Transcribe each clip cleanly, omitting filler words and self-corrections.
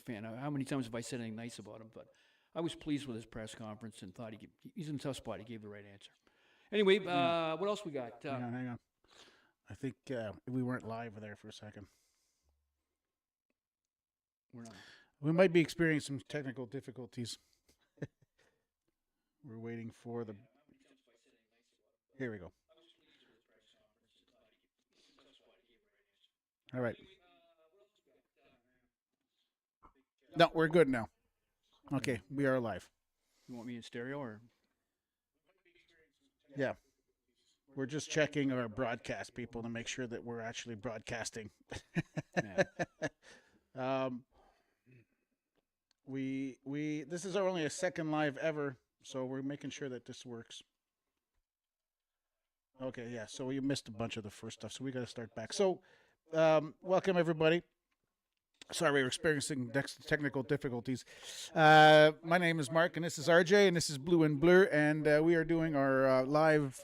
fan. How many times have I said anything nice about him? But I was pleased with his press conference and thought he's in a tough spot. He gave the right answer. Anyway, what else we got? Hang on. I think we weren't live there for a second. We're not. We might be experiencing some technical difficulties. We're waiting for the. Here we go. All right. No, we're good now. Okay, we are live. You want me in stereo or? Yeah. We're just checking our broadcast people to make sure that we're actually broadcasting. This is our only a second live ever, so we're making sure that this works. Okay, yeah. So we missed a bunch of the first stuff, so we got to start back. So, welcome everybody. Sorry, we're experiencing technical difficulties. My name is Marc, and this is RJ, and this is Blue and Blur, and we are doing our live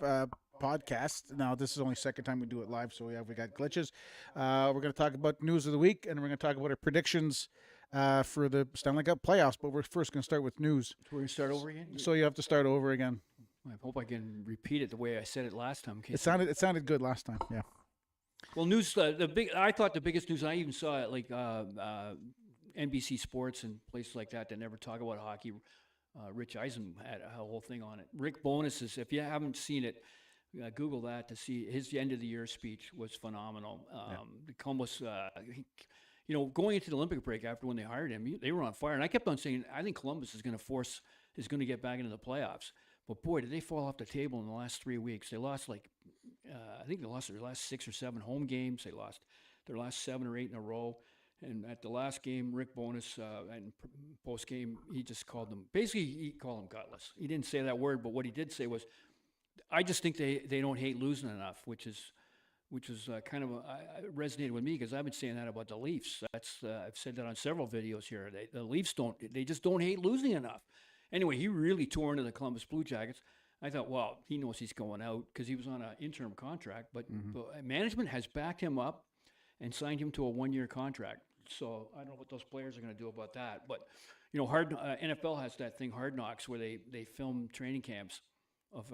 podcast. Now, this is only the second time we do it live, so we got glitches. We're going to talk about news of the week, and we're going to talk about our predictions for the Stanley Cup Playoffs. But we're first going to start with news. We're going to start over again? So you have to start over again. I hope I can repeat it the way I said it last time. It sounded good last time, yeah. Well, news. I thought the biggest news. I even saw it like NBC Sports and places like that never talk about hockey. Rich Eisen had a whole thing on it. Rick Bowness, if you haven't seen it, Google that to see his end of the year speech was phenomenal. Columbus, going into the Olympic break after when they hired him, they were on fire. And I kept on saying, I think Columbus is going to get back into the playoffs. But boy, did they fall off the table in the last 3 weeks. They lost I think they lost their last 6 or 7 home games. They lost their last 7 or 8 in a row. And at the last game, Rick Bowness, and post-game, he just called them, basically he called them gutless. He didn't say that word, but what he did say was, I just think they don't hate losing enough, which is kind of resonated with me because I've been saying that about the Leafs. I've said that on several videos here. The Leafs they just don't hate losing enough. Anyway, he really tore into the Columbus Blue Jackets. I thought, well, he knows he's going out because he was on an interim contract, but management has backed him up and signed him to a 1-year contract. So I don't know what those players are going to do about that. But, NFL has that thing, Hard Knocks, where they film training camps of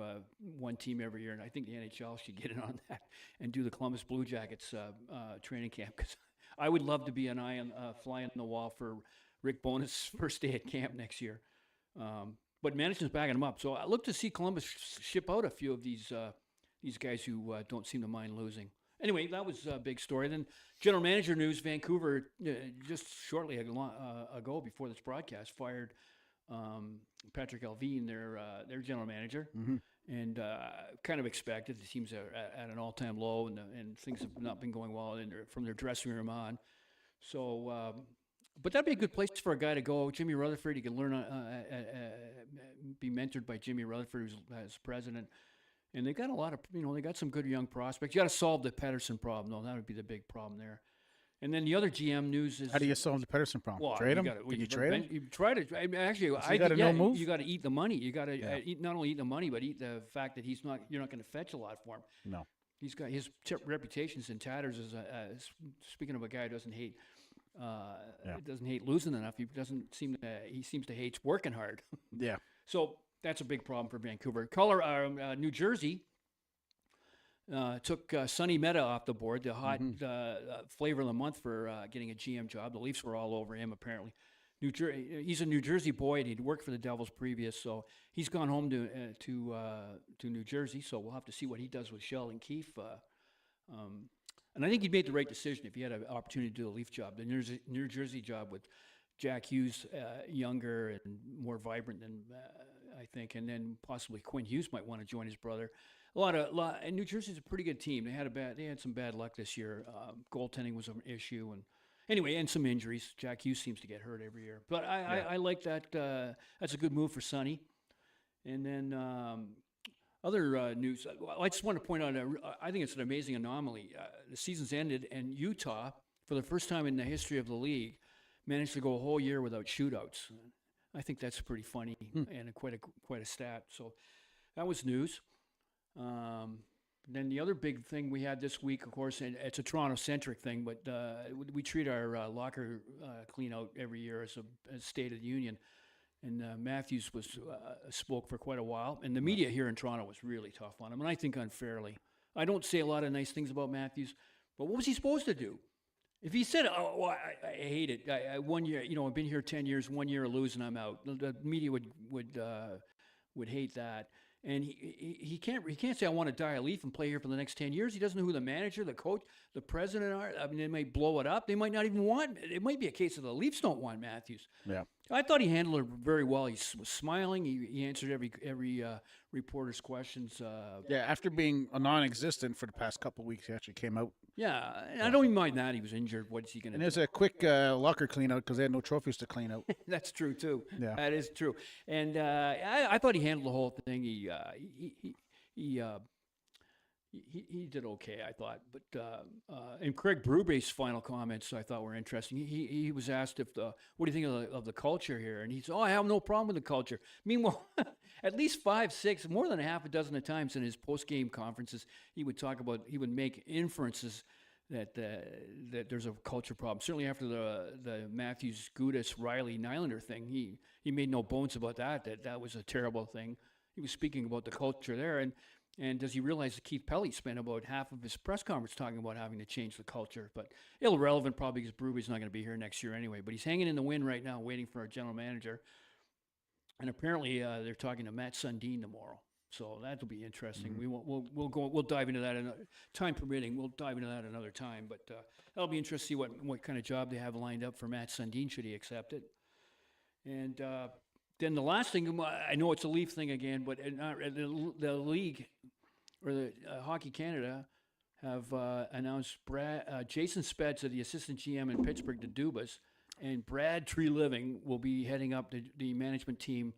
one team every year, and I think the NHL should get in on that and do the Columbus Blue Jackets training camp because I would love to be an eye on fly on the wall for Rick Bowness' first day at camp next year. But management's backing them up. So I look to see Columbus ship out a few of these guys who don't seem to mind losing. Anyway, that was a big story. Then general manager news, Vancouver, just shortly ago before this broadcast, fired Patrick Alvin, their general manager. And kind of expected. The team's at an all-time low, and things have not been going well from their dressing room on. So... but that'd be a good place for a guy to go. Jimmy Rutherford, he can learn, be mentored by Jimmy Rutherford, who's as president. And they got a lot of, they got some good young prospects. You got to solve the Pedersen problem, though. That would be the big problem there. And then the other GM news is, how do you solve the Pedersen problem? Well, trade him? Can you trade him? You try to. Actually, you got to eat the money. You got to eat, not only eat the money, but eat the fact that you're not going to fetch a lot for him. No. He's got his reputation's in tatters. Speaking of a guy who doesn't hate. Doesn't hate losing enough. He seems to hate working hard. Yeah. So that's a big problem for Vancouver. New Jersey took Sonny Meta off the board, the hot flavor of the month for getting a GM job. The Leafs were all over him apparently. He's a New Jersey boy, and he'd worked for the Devils previous, so he's gone home to New Jersey. So we'll have to see what he does with Sheldon Keefe. And I think he made the right decision if he had an opportunity to do a Leaf job. The New Jersey job with Jack Hughes, younger and more vibrant than I think, and then possibly Quinn Hughes might want to join his brother. And New Jersey's a pretty good team. They had some bad luck this year. Goaltending was an issue, and some injuries. Jack Hughes seems to get hurt every year, but I like that. That's a good move for Sonny. And then. Other news, I just want to point out, I think it's an amazing anomaly. The season's ended, and Utah, for the first time in the history of the league, managed to go a whole year without shootouts. I think that's pretty funny and quite a stat. So that was news. Then the other big thing we had this week, of course, and it's a Toronto-centric thing, but we treat our locker clean out every year as a State of the Union. And Matthews spoke for quite a while, and the media here in Toronto was really tough on him, and I think unfairly. I don't say a lot of nice things about Matthews, but what was he supposed to do? If he said, "Oh, well, I hate it. 1 year, I've been here 10 years. 1 year of losing, I'm out," the media would hate that. And he can't say, "I want to die a Leaf and play here for the next 10 years." He doesn't know who the manager, the coach, the president are. I mean, they might blow it up. They might not even want. It might be a case of the Leafs don't want Matthews. Yeah. I thought he handled it very well. He was smiling. He answered every reporter's questions. Yeah, after being a non-existent for the past couple of weeks, he actually came out. Yeah, and I don't even mind that. He was injured. What's he going to do? And there's a quick locker clean out because they had no trophies to clean out. That's true, too. Yeah. That is true. And I thought he handled the whole thing. He did okay, I thought. But and Craig Brubase's final comments I thought were interesting. He was asked what do you think of the culture here? And he said, "Oh, I have no problem with the culture." Meanwhile, at least 5, 6, more than a half a dozen of times in his post-game conferences, he would make inferences that there's a culture problem. Certainly after the Matthews, Gudas, Riley, Nylander thing, he made no bones about that was a terrible thing. He was speaking about the culture there, and does he realize that Keith Pelly spent about half of his press conference talking about having to change the culture? But irrelevant probably because Bruby's not going to be here next year anyway. But he's hanging in the wind right now, waiting for our general manager. And apparently they're talking to Matt Sundin tomorrow, so that'll be interesting. Mm-hmm. We'll dive into that time permitting. We'll dive into that another time. But that'll be interesting to see what kind of job they have lined up for Matt Sundin should he accept it. And then the last thing, I know it's a Leaf thing again, but the league or the Hockey Canada have announced Jason Spezza, the assistant GM in Pittsburgh, to Dubas, and Brad Treliving will be heading up the management team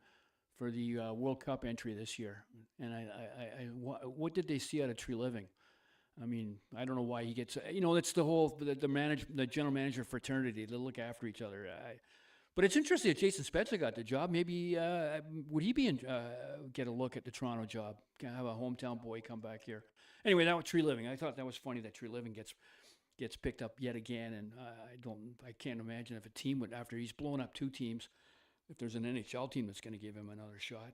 for the World Cup entry this year. And what did they see out of Treliving? I mean, I don't know why he gets. It's the whole the general manager fraternity. They look after each other. But it's interesting that Jason Spezza got the job. Maybe would he get a look at the Toronto job? Have a hometown boy come back here. Anyway, that was Treliving. I thought that was funny that Treliving gets picked up yet again, and I can't imagine if a team would, after he's blown up 2 teams, if there's an NHL team that's going to give him another shot.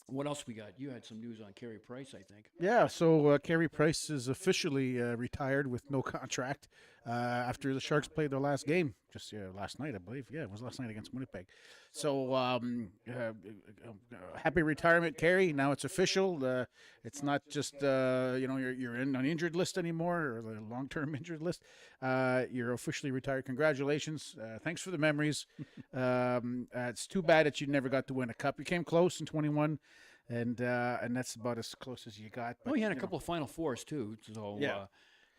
What else we got? You had some news on Carey Price, I think. Yeah, so Carey Price is officially retired with no contract after the Sharks played their last game just last night, I believe. Yeah, it was last night against Winnipeg. So happy retirement, Carey. Now it's official. It's not just you're in an injured list anymore or the long-term injured list. You're officially retired. Congratulations. Thanks for the memories. It's too bad that you never got to win a cup. You came close in 21. And that's about as close as you got. But, he had a couple of Final Fours too. So yeah.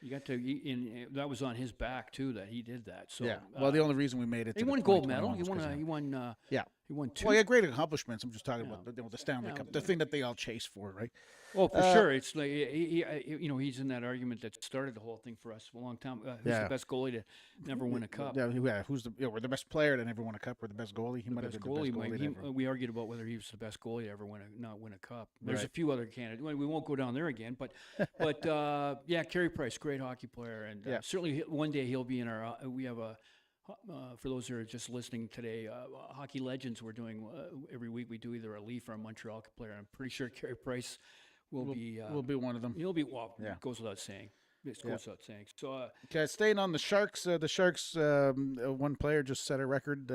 You got to. That was on his back too that he did that. So yeah. Well, the only reason we made it. He to won the gold medal. He won. Yeah. He won 2. Well, he had great accomplishments. I'm just talking about the Stanley Cup, the thing that they all chase for, right? Oh, for sure. It's like he's in that argument that started the whole thing for us a long time. Who's the best goalie to never win a cup? Yeah, who's we're the best player that never won a cup, or the best goalie? He might have been the best goalie ever. We argued about whether he was the best goalie to ever not win a cup. There's a few other candidates. We won't go down there again, but Carey Price, great hockey player, and certainly one day he'll be in our. We have a. For those who are just listening today, Hockey Legends we're doing every week. We do either a Leaf or a Montreal player. I'm pretty sure Carey Price will be one of them. He'll be goes without saying. It goes without saying. So okay, staying on the Sharks. The Sharks, one player just set a record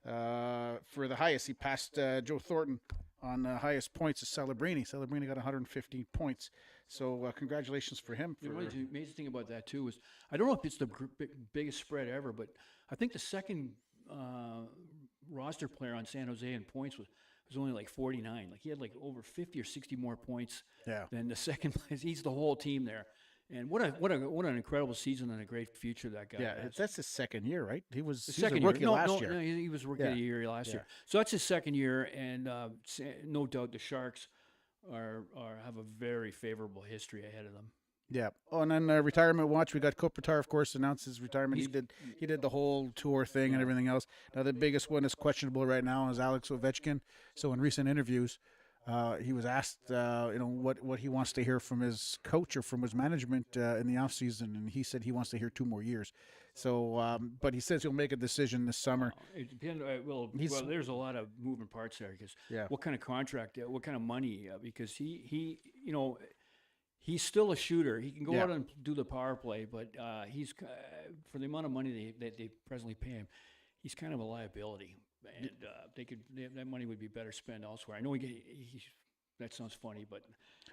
for the highest. He passed Joe Thornton on the highest points of Celebrini. Celebrini got 115 points. So congratulations for him. The amazing thing about that too is I don't know if it's the biggest spread ever, but I think the second roster player on San Jose in points was only like 49. Like he had like over 50 or 60 more points than the second place. He's the whole team there. And what an incredible season and a great future that guy has. That's his second year, right? He was a rookie last year. No, he was rookie of the year last year. So that's his second year, and no doubt the Sharks have a very favorable history ahead of them. Yeah. Oh, and then retirement watch. We got Kopitar, of course, announced his retirement. He did the whole tour thing and everything else. Now the biggest one is questionable right now is Alex Ovechkin. So in recent interviews, He was asked, what he wants to hear from his coach or from his management in the offseason, and he said he wants to hear 2 more years. So, but he says he'll make a decision this summer. It depends. Well, there's a lot of moving parts there because Yeah. what kind of contract, what kind of money? Because he's still a shooter. He can go Yeah. out and do the power play, but he's for the amount of money they presently pay him, he's kind of a liability, and that money would be better spent elsewhere. I know that sounds funny, but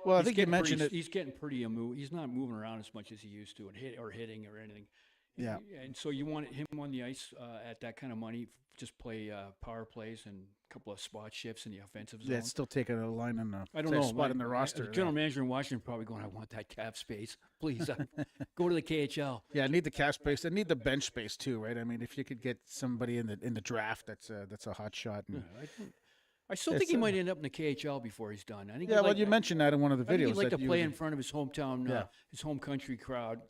Well, I think you mentioned it. He's getting pretty He's not moving around as much as he used to, and hitting or anything. Yeah. And so you want him on the ice at that kind of money, just play power plays and a couple of spot shifts in the offensive zone. Yeah, it's still taking a line in the I don't know, spot in the roster. The general manager in Washington probably going, I want that cap space. Please go to the KHL. Yeah, I need the cap space. I need the bench space too, right? I mean, if you could get somebody in the draft, that's a hot shot. And, I still think he might end up in the KHL before he's done. I think. Yeah, well, you mentioned that in one of the videos. I think he'd like that to play in front of his hometown, his home country crowd.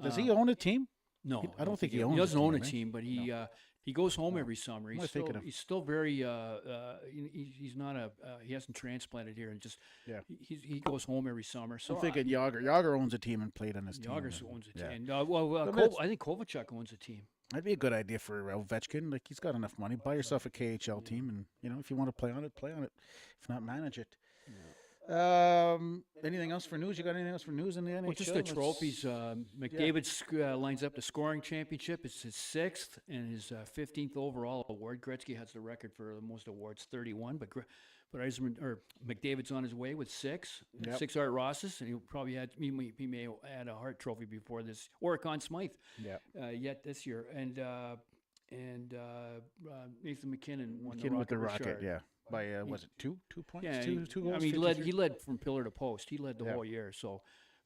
Does he own a team? No, I don't think he owns. He doesn't own a right? team, but he goes home every summer. He's still very. He's not he hasn't transplanted here, and just he goes home every summer. So I'm thinking Yager. Yager owns a team and played on his team. Yager owns a team. Yeah. And, I think Kovalchuk owns a team. That'd be a good idea for Ovechkin. Like, he's got enough money. Buy yourself a KHL team, and if you want to play on it, play on it. If not, manage it. Yeah. Anything else for news? You got anything else for news in the NHL? Well, just the trophies. McDavid lines up the scoring championship. It's his 6th and his 15th overall award. Gretzky has the record for the most awards, 31. But McDavid's on his way with 6. Yep. 6 Art Rosses, and he may add a Hart Trophy before this, or a Conn Smythe. Yet this year, and Nathan McKinnon won with the Rocket. Yeah. By was it 2 points? Yeah, 2 goals. I mean, he led from pillar to post. He led the whole year. So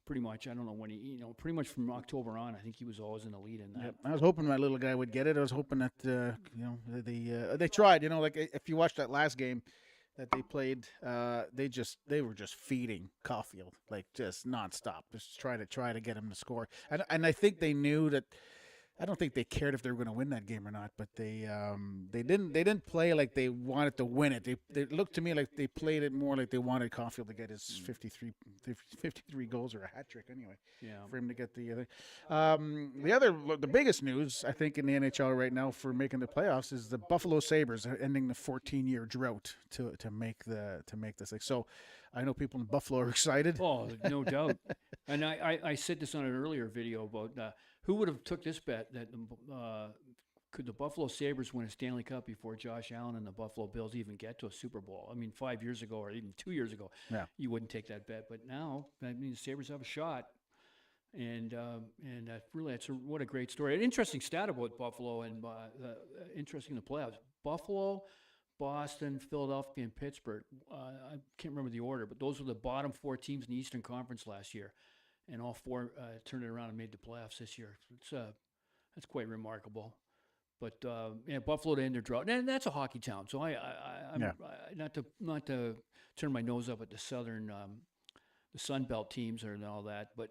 pretty much, I don't know when pretty much from October on, I think he was always in the lead in that. Yep. I was hoping my little guy would get it. I was hoping that they tried. Like if you watched that last game that they played, they were just feeding Caulfield like just nonstop, just try to get him to score. And I think they knew that. I don't think they cared if they were going to win that game or not, but they didn't play like they wanted to win it. They looked to me like they played it more like they wanted Caulfield to get his 53 goals or a hat trick anyway. Yeah. For him to get the the biggest news I think in the NHL right now for making the playoffs is the Buffalo Sabres ending the 14-year drought to make this. Like, so I know people in Buffalo are excited. Oh, no doubt. And I said this on an earlier video about who would have took this bet that could the Buffalo Sabres win a Stanley Cup before Josh Allen and the Buffalo Bills even get to a Super Bowl? I mean, 5 years ago or even 2 years ago, you wouldn't take that bet. But now, I mean, the Sabres have a shot. And what a great story. An interesting stat about Buffalo and interesting in the playoffs. Buffalo, Boston, Philadelphia, and Pittsburgh. I can't remember the order, but those were the bottom 4 teams in the Eastern Conference last year. And all 4 turned it around and made the playoffs this year. That's quite remarkable. But Buffalo to end their drought, and that's a hockey town. So I'm not to turn my nose up at the Southern, the Sun Belt teams and all that, but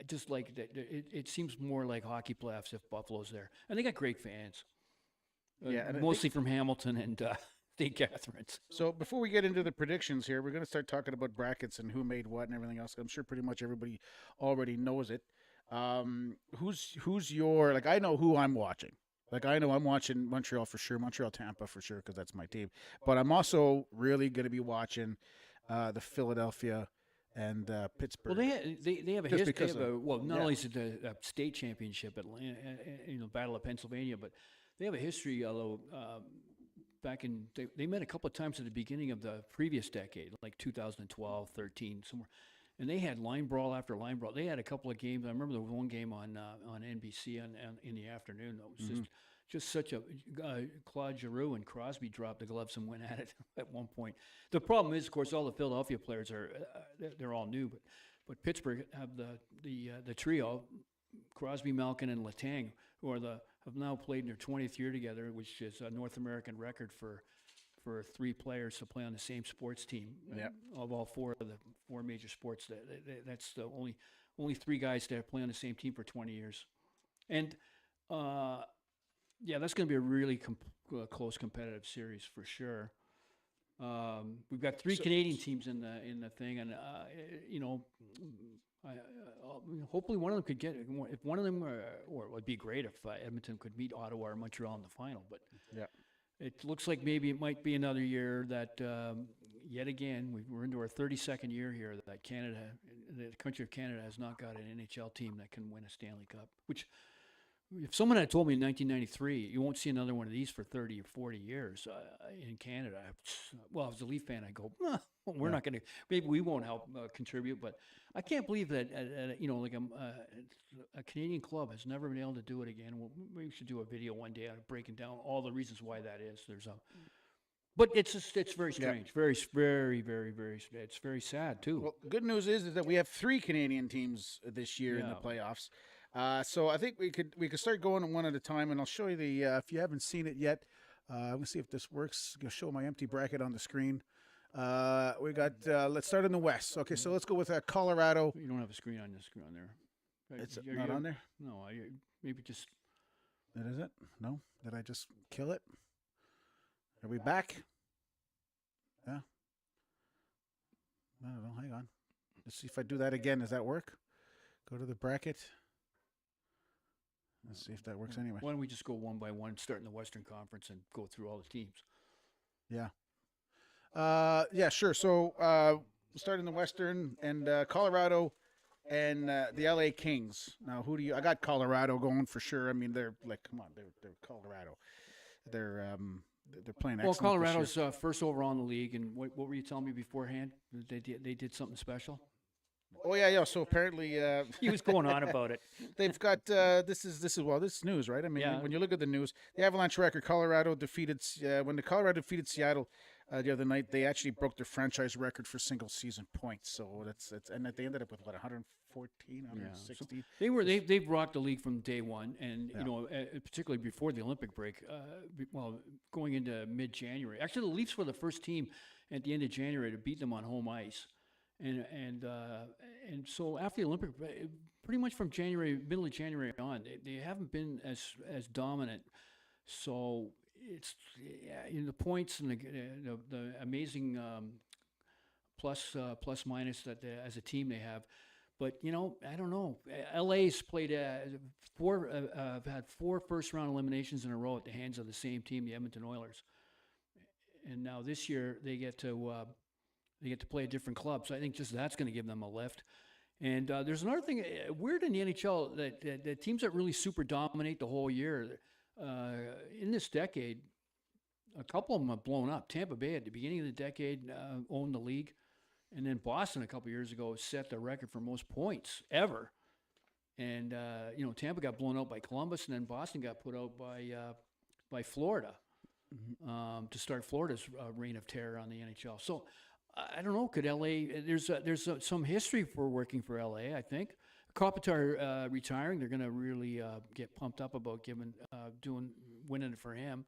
just like that, it seems more like hockey playoffs if Buffalo's there, and they got great fans. Mostly from Hamilton and St. Catharines. So before we get into the predictions here, we're going to start talking about brackets and who made what and everything else. I'm sure pretty much everybody already knows it. Who's your, like, I know who I'm watching. Like, I know I'm watching Montreal for sure, Montreal-Tampa for sure, because that's my team. But I'm also really going to be watching the Philadelphia and Pittsburgh. Well, they have a history. Not only is it the state championship at Battle of Pennsylvania, but they have a history. Although back in they met a couple of times at the beginning of the previous decade, like 2012, 13, somewhere, and they had line brawl after line brawl. They had a couple of games. I remember there was one game on NBC in the afternoon. That was just such a Claude Giroux and Crosby dropped the gloves and went at it at one point. The problem is, of course, all the Philadelphia players are they're all new, but Pittsburgh have the trio, Crosby, Malkin, and Letang, who have now played in their 20th year together, which is a North American record for 3 players to play on the same sports team. Of all 4 of the 4 major sports, that's the only 3 guys that play on the same team for 20 years, and. That's going to be a really close competitive series for sure. We've got three Canadian teams in the thing, and you know, hopefully one of them could get it. If one of them, or it would be great if Edmonton could meet Ottawa or Montreal in the final. But Yeah. it looks like maybe it might be another year that yet again we're into our 32nd year here that Canada, the country of Canada, has not got an NHL team that can win a Stanley Cup. Which, if someone had told me in 1993, you won't see another one of these for 30 or 40 years in Canada. Well, as a Leaf fan, I go, we're not going to. Maybe we won't help contribute, but I can't believe that you know, like a Canadian club has never been able to do it again. Well, we should do a video one day on breaking down all the reasons why that is. But it's just, it's very strange, very, very, very, very. It's very sad too. Well, good news is that we have 3 Canadian teams this year in the playoffs. So I think we could start going one at a time, and I'll show you the. If you haven't seen it yet, I'm gonna see if this works. I'm gonna show my empty bracket on the screen. We got. Let's start in the West. Okay, so let's go with Colorado. You don't have a screen on the screen on there. It's not on there. No, maybe just. That is it. No, did I just kill it? Are we back? Yeah. I don't know. Hang on. Let's see if I do that again. Does that work? Go to the bracket. Let's see if that works anyway. Why don't we just go one by one, start in the Western Conference, and go through all the teams? Yeah. Yeah, sure. So we'll start in the Western, and Colorado and the LA Kings. Now, who do you? I got Colorado going for sure. I mean, they're like, come on, they're Colorado. They're playing excellent. Well, Colorado's first overall in the league, and what were you telling me beforehand? They did something special. Oh yeah. So apparently, He was going on about it. they've got this is news, right? I mean, when you look at the news, the Avalanche record, Colorado defeated when the Colorado defeated Seattle the other night. They actually broke their franchise record for single season points. So that's and they ended up with what 114, 160. So they've rocked the league from day one, and you know, particularly before the Olympic break. Going into mid-January, actually, the Leafs were the first team at the end of January to beat them on home ice. And so after the Olympic, pretty much from middle of January on, they haven't been as dominant. So it's the points and the amazing plus minus that as a team they have. But you know, I don't know. LA's played had 4 first-round eliminations in a row at the hands of the same team, the Edmonton Oilers. And now this year they get to play a different club. So I think just that's going to give them a lift. And there's another thing weird in the NHL that teams that really super dominate the whole year in this decade, a couple of them have blown up. Tampa Bay at the beginning of the decade owned the league. And then Boston a couple of years ago set the record for most points ever. And, you know, Tampa got blown out by Columbus, and then Boston got put out by Florida to start Florida's reign of terror on the NHL. So, I don't know. Could LA? There's some history for working for LA. I think Kopitar retiring. They're going to really get pumped up about winning it for him.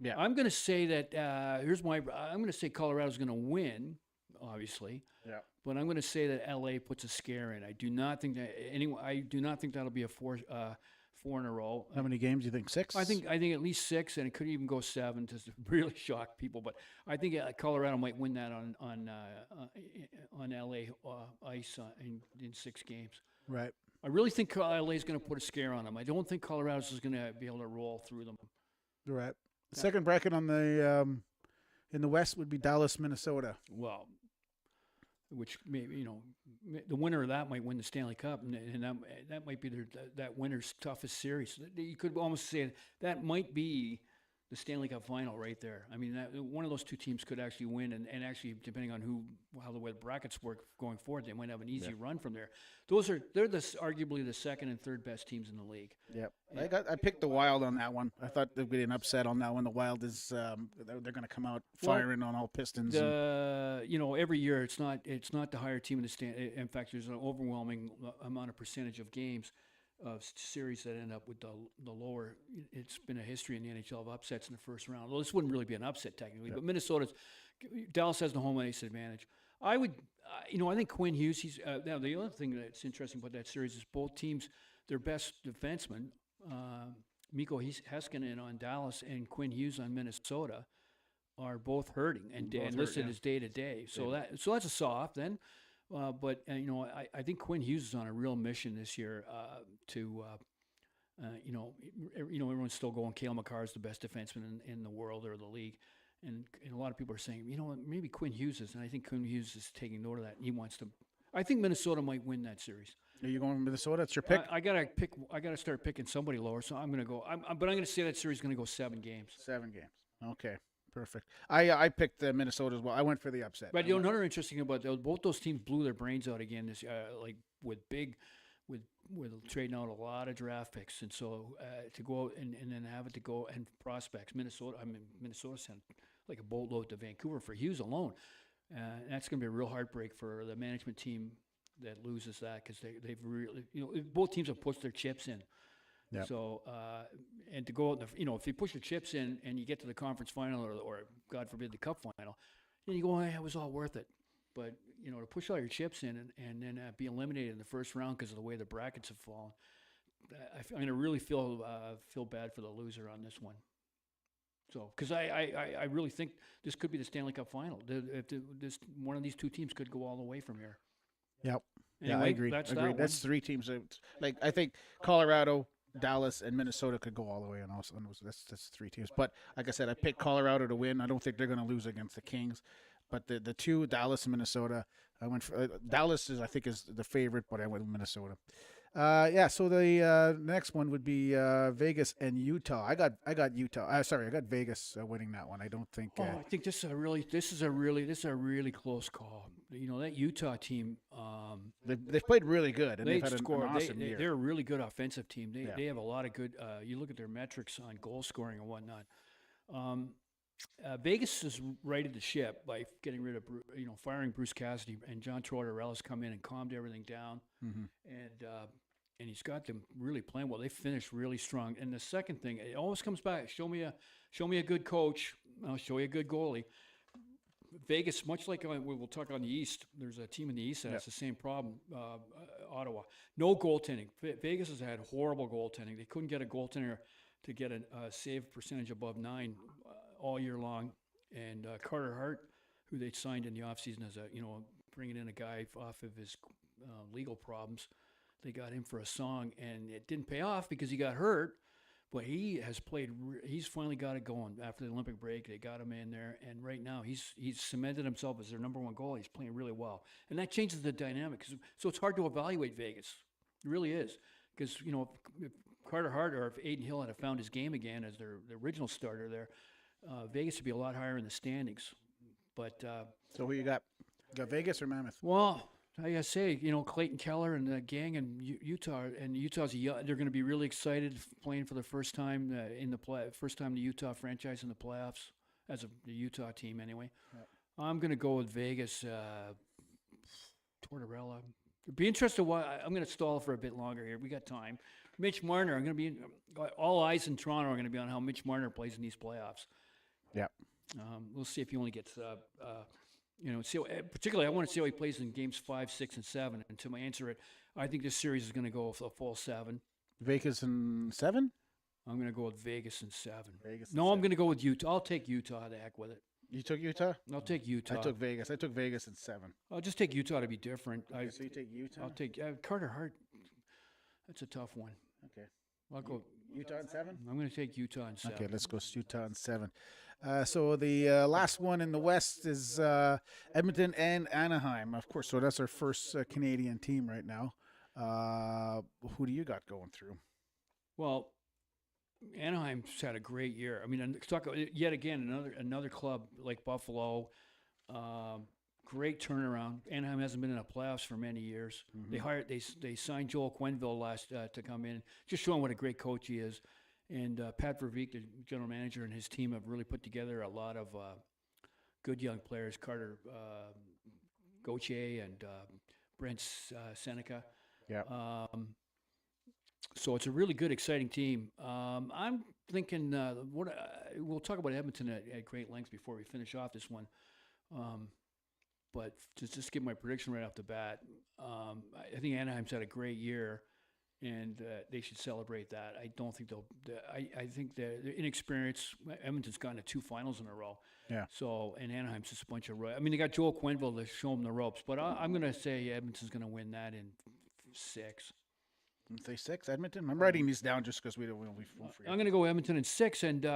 Yeah, I'm going to say that. I'm going to say Colorado's going to win, obviously. Yeah. But I'm going to say that LA puts a scare in. I do not think that'll be a 4 in a row. How many games do you think? 6? I think at least 6, and it could even go 7 to really shock people. But I think Colorado might win that on LA ice in 6 games. Right. I really think LA is going to put a scare on them. I don't think Colorado's is going to be able to roll through them. Right. The second bracket on the in the West would be Dallas, Minnesota. Well, which maybe, you know, the winner of that might win the Stanley Cup, and that might be that winner's toughest series. You could almost say that might be the Stanley Cup final right there. I mean, one of those two teams could actually win, and actually, depending on how the way the brackets work going forward, they might have an easy run from there. They're arguably the second and third best teams in the league. Yep. I picked the Wild on that one. I thought there'd be an upset on that one. The Wild is they're going to come out firing on all pistons. You know, every year it's not the higher team in the stand. In fact, there's an overwhelming amount of percentage of games of series that end up with the lower. It's been a history in the NHL of upsets in the first round. Well, this wouldn't really be an upset technically, but Dallas has the home ice advantage. I think Quinn Hughes. Now the other thing that's interesting about that series is both teams, their best defensemen, Mikko Heiskanen on Dallas and Quinn Hughes on Minnesota, are both hurting and, Both and hurt, listed yeah. as day to day. So that's a soft then. But I think Quinn Hughes is on a real mission this year to everyone's still going. Cale Makar is the best defenseman in the world or the league, and a lot of people are saying, maybe Quinn Hughes is, and I think Quinn Hughes is taking note of that. And he wants to. I think Minnesota might win that series. Are you going with Minnesota? That's your pick? I gotta pick. I gotta start picking somebody lower. So I'm gonna go. But I'm gonna say that series is gonna go 7 games. 7 games. Okay, perfect. I picked Minnesota as well. I went for the upset. But another interesting about both those teams blew their brains out again this like with trading out a lot of draft picks, and so to go out and then have it to go and prospects. Minnesota sent like a boatload to Vancouver for Hughes alone. That's going to be a real heartbreak for the management team that loses that, because they've really, both teams have pushed their chips in. Yep. So and to go out, if you push your chips in and you get to the conference final or God forbid the cup final, then you go, it was all worth it. But to push all your chips in and then be eliminated in the first round because of the way the brackets have fallen, I'm going to really feel bad for the loser on this one. So, because I really think this could be the Stanley Cup final. This one of these two teams could go all the way from here. Yep. Anyway, yeah, I agree. That's 3 teams. Like I think Colorado, Dallas, and Minnesota could go all the way, and also that's 3 teams. But like I said, I picked Colorado to win. I don't think they're going to lose against the Kings. But the 2, Dallas and Minnesota, I went for Dallas is the favorite, but I went with Minnesota. So the next one would be Vegas and Utah. I got Utah. I got Vegas winning that one. I don't think. I think this is a really close call. That Utah team. They've played really good, and they've had an awesome year. They're a really good offensive team. They have a lot of good. You look at their metrics on goal scoring and whatnot. Vegas has righted the ship by getting rid of, firing Bruce Cassidy, and John Tortorella's come in and calmed everything down, and he's got them really playing well. They finished really strong. And the second thing, it always comes back: show me a good coach, I'll show you a good goalie. Vegas, much like we'll talk on the East, there's a team in the East that has the same problem. Ottawa, no goaltending. Vegas has had horrible goaltending. They couldn't get a goaltender to get a save percentage above 9 all year long. And Carter Hart, who they signed in the offseason as bringing in a guy off of his legal problems, they got him for a song, and it didn't pay off because he got hurt. But he has played. He's finally got it going after the Olympic break. They got him in there, and right now he's cemented himself as their number 1 goalie. He's playing really well, and that changes the dynamic. So it's hard to evaluate Vegas. It really is, because if Carter Hart or if Aiden Hill had found his game again as the original starter there, Vegas would be a lot higher in the standings. But so who you got? You got Vegas or Mammoth? Well, I gotta say, Clayton Keller and the gang in Utah, and Utah's they're going to be really excited playing for the first time first time the Utah franchise in the playoffs as the Utah team anyway. Yep. I'm going to go with Vegas. Tortorella. It'd be interesting. I'm going to stall for a bit longer here. We got time. Mitch Marner. I'm going to be all eyes in Toronto are going to be on how Mitch Marner plays in these playoffs. Yeah. We'll see if he only gets. Particularly, I want to see how he plays in games 5, 6, and 7. And to answer it, I think this series is going to go a full 7. Vegas in 7? I'm going to go with Vegas in 7. I'm going to go with Utah. I'll take Utah. The heck with it. You took Utah? I'll take Utah. I took Vegas. I took Vegas in 7. I'll just take Utah to be different. Okay, so you take Utah? I'll take Carter Hart. That's a tough one. Okay. I'll go Utah in 7? I'm going to take Utah in 7. Okay, let's go Utah in 7. So the last one in the West is Edmonton and Anaheim, of course. So that's our first Canadian team right now. Who do you got going through? Well, Anaheim's had a great year. I mean, talk yet again another club like Buffalo. Great turnaround. Anaheim hasn't been in the playoffs for many years. Mm-hmm. They signed Joel Quenneville last to come in, just showing what a great coach he is. And Pat Verbeek, the general manager, and his team have really put together a lot of good young players. Carter Gauthier and Brent Seneca. Yeah. So it's a really good, exciting team. I'm thinking we'll talk about Edmonton at great length before we finish off this one. But to just give my prediction right off the bat, I think Anaheim's had a great year, and they should celebrate that. I don't think they'll. I think they're inexperienced. Edmonton's gone to 2 finals in a row. Yeah. So, and Anaheim's just a bunch of. I mean, they got Joel Quenneville to show them the ropes, but I'm going to say Edmonton's going to win that in 6. Say 6, Edmonton. I'm writing these down just because we won't forget. I'm going to go Edmonton in 6, and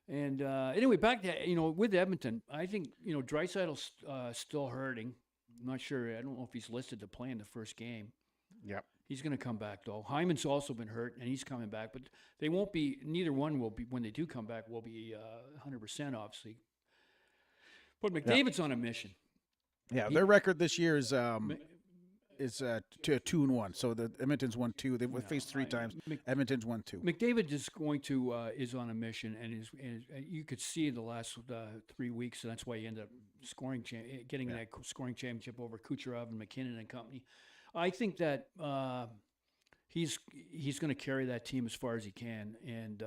anyway, back to with Edmonton, I think Draisaitl's still hurting. I'm not sure. I don't know if he's listed to play in the first game. Yep. He's going to come back though. Hyman's also been hurt, and he's coming back. But they won't be. Neither one will be when they do come back. Will be 100% obviously. But McDavid's on a mission. Yeah, their record this year is 2-1. So the Edmonton's won 2. They've faced 3 times. Edmonton's won 2. McDavid is going to is on a mission, and is you could see the last 3 weeks, and that's why he ended up getting that scoring championship over Kucherov and McKinnon and company. I think that he's going to carry that team as far as he can, and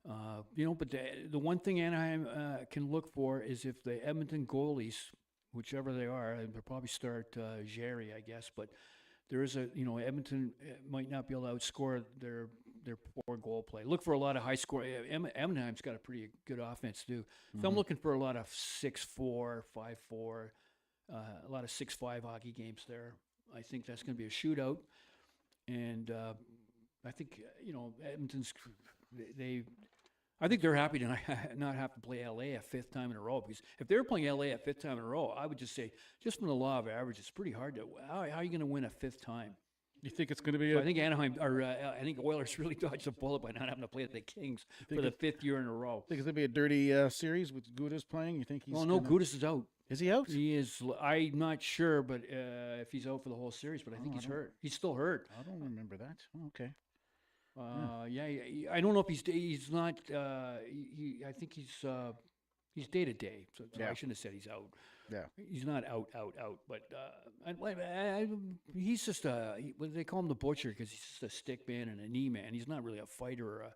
but the one thing Anaheim can look for is if the Edmonton goalies, whichever they are, they'll probably start Jerry, I guess. But there is Edmonton might not be able to outscore their poor goal play. Look for a lot of high score. Anaheim's got a pretty good offense too. So I'm looking for a lot of 6-4, 5-4, a lot of 6-5 hockey games there. I think that's going to be a shootout, and I think Edmonton's I think they're happy to not have to play LA a 5th time in a row, because if they were playing LA a 5th time in a row, I would just say, just from the law of average, it's pretty hard to. How are you going to win a 5th time? You think it's going to be? So I think Anaheim or I think Oilers really dodged a bullet by not having to play the Kings for the 5th year in a row. Think it's going to be a dirty series with Gudas playing? You think he's? Well, no, Gudas is out. Is he out? He is. I'm not sure, but if he's out for the whole series, but I think he's hurt. He's still hurt. I don't remember that. Oh, okay. I don't know if he's not. I think he's day to day. So I shouldn't have said he's out. Yeah. He's not out. But he's just they call him the butcher because he's just a stick man and a knee man. He's not really a fighter.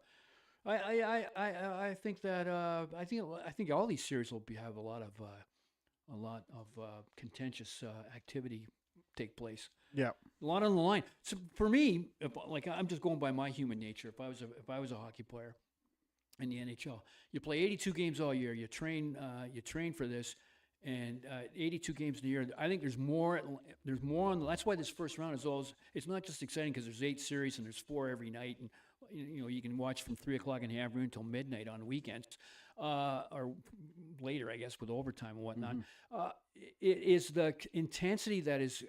I think that I think all these series will have a lot of contentious activity take place. Yeah, a lot on the line. So for me, I'm just going by my human nature. If I was a hockey player in the NHL, you play 82 games all year. You train for this, and 82 games in a year. I think there's more. There's more on. That's why this first round is always. It's not just exciting because there's 8 series and there's 4 every night, and you can watch from 3:00 in the afternoon until midnight on weekends. Or later, I guess, with overtime and whatnot. It is the intensity that is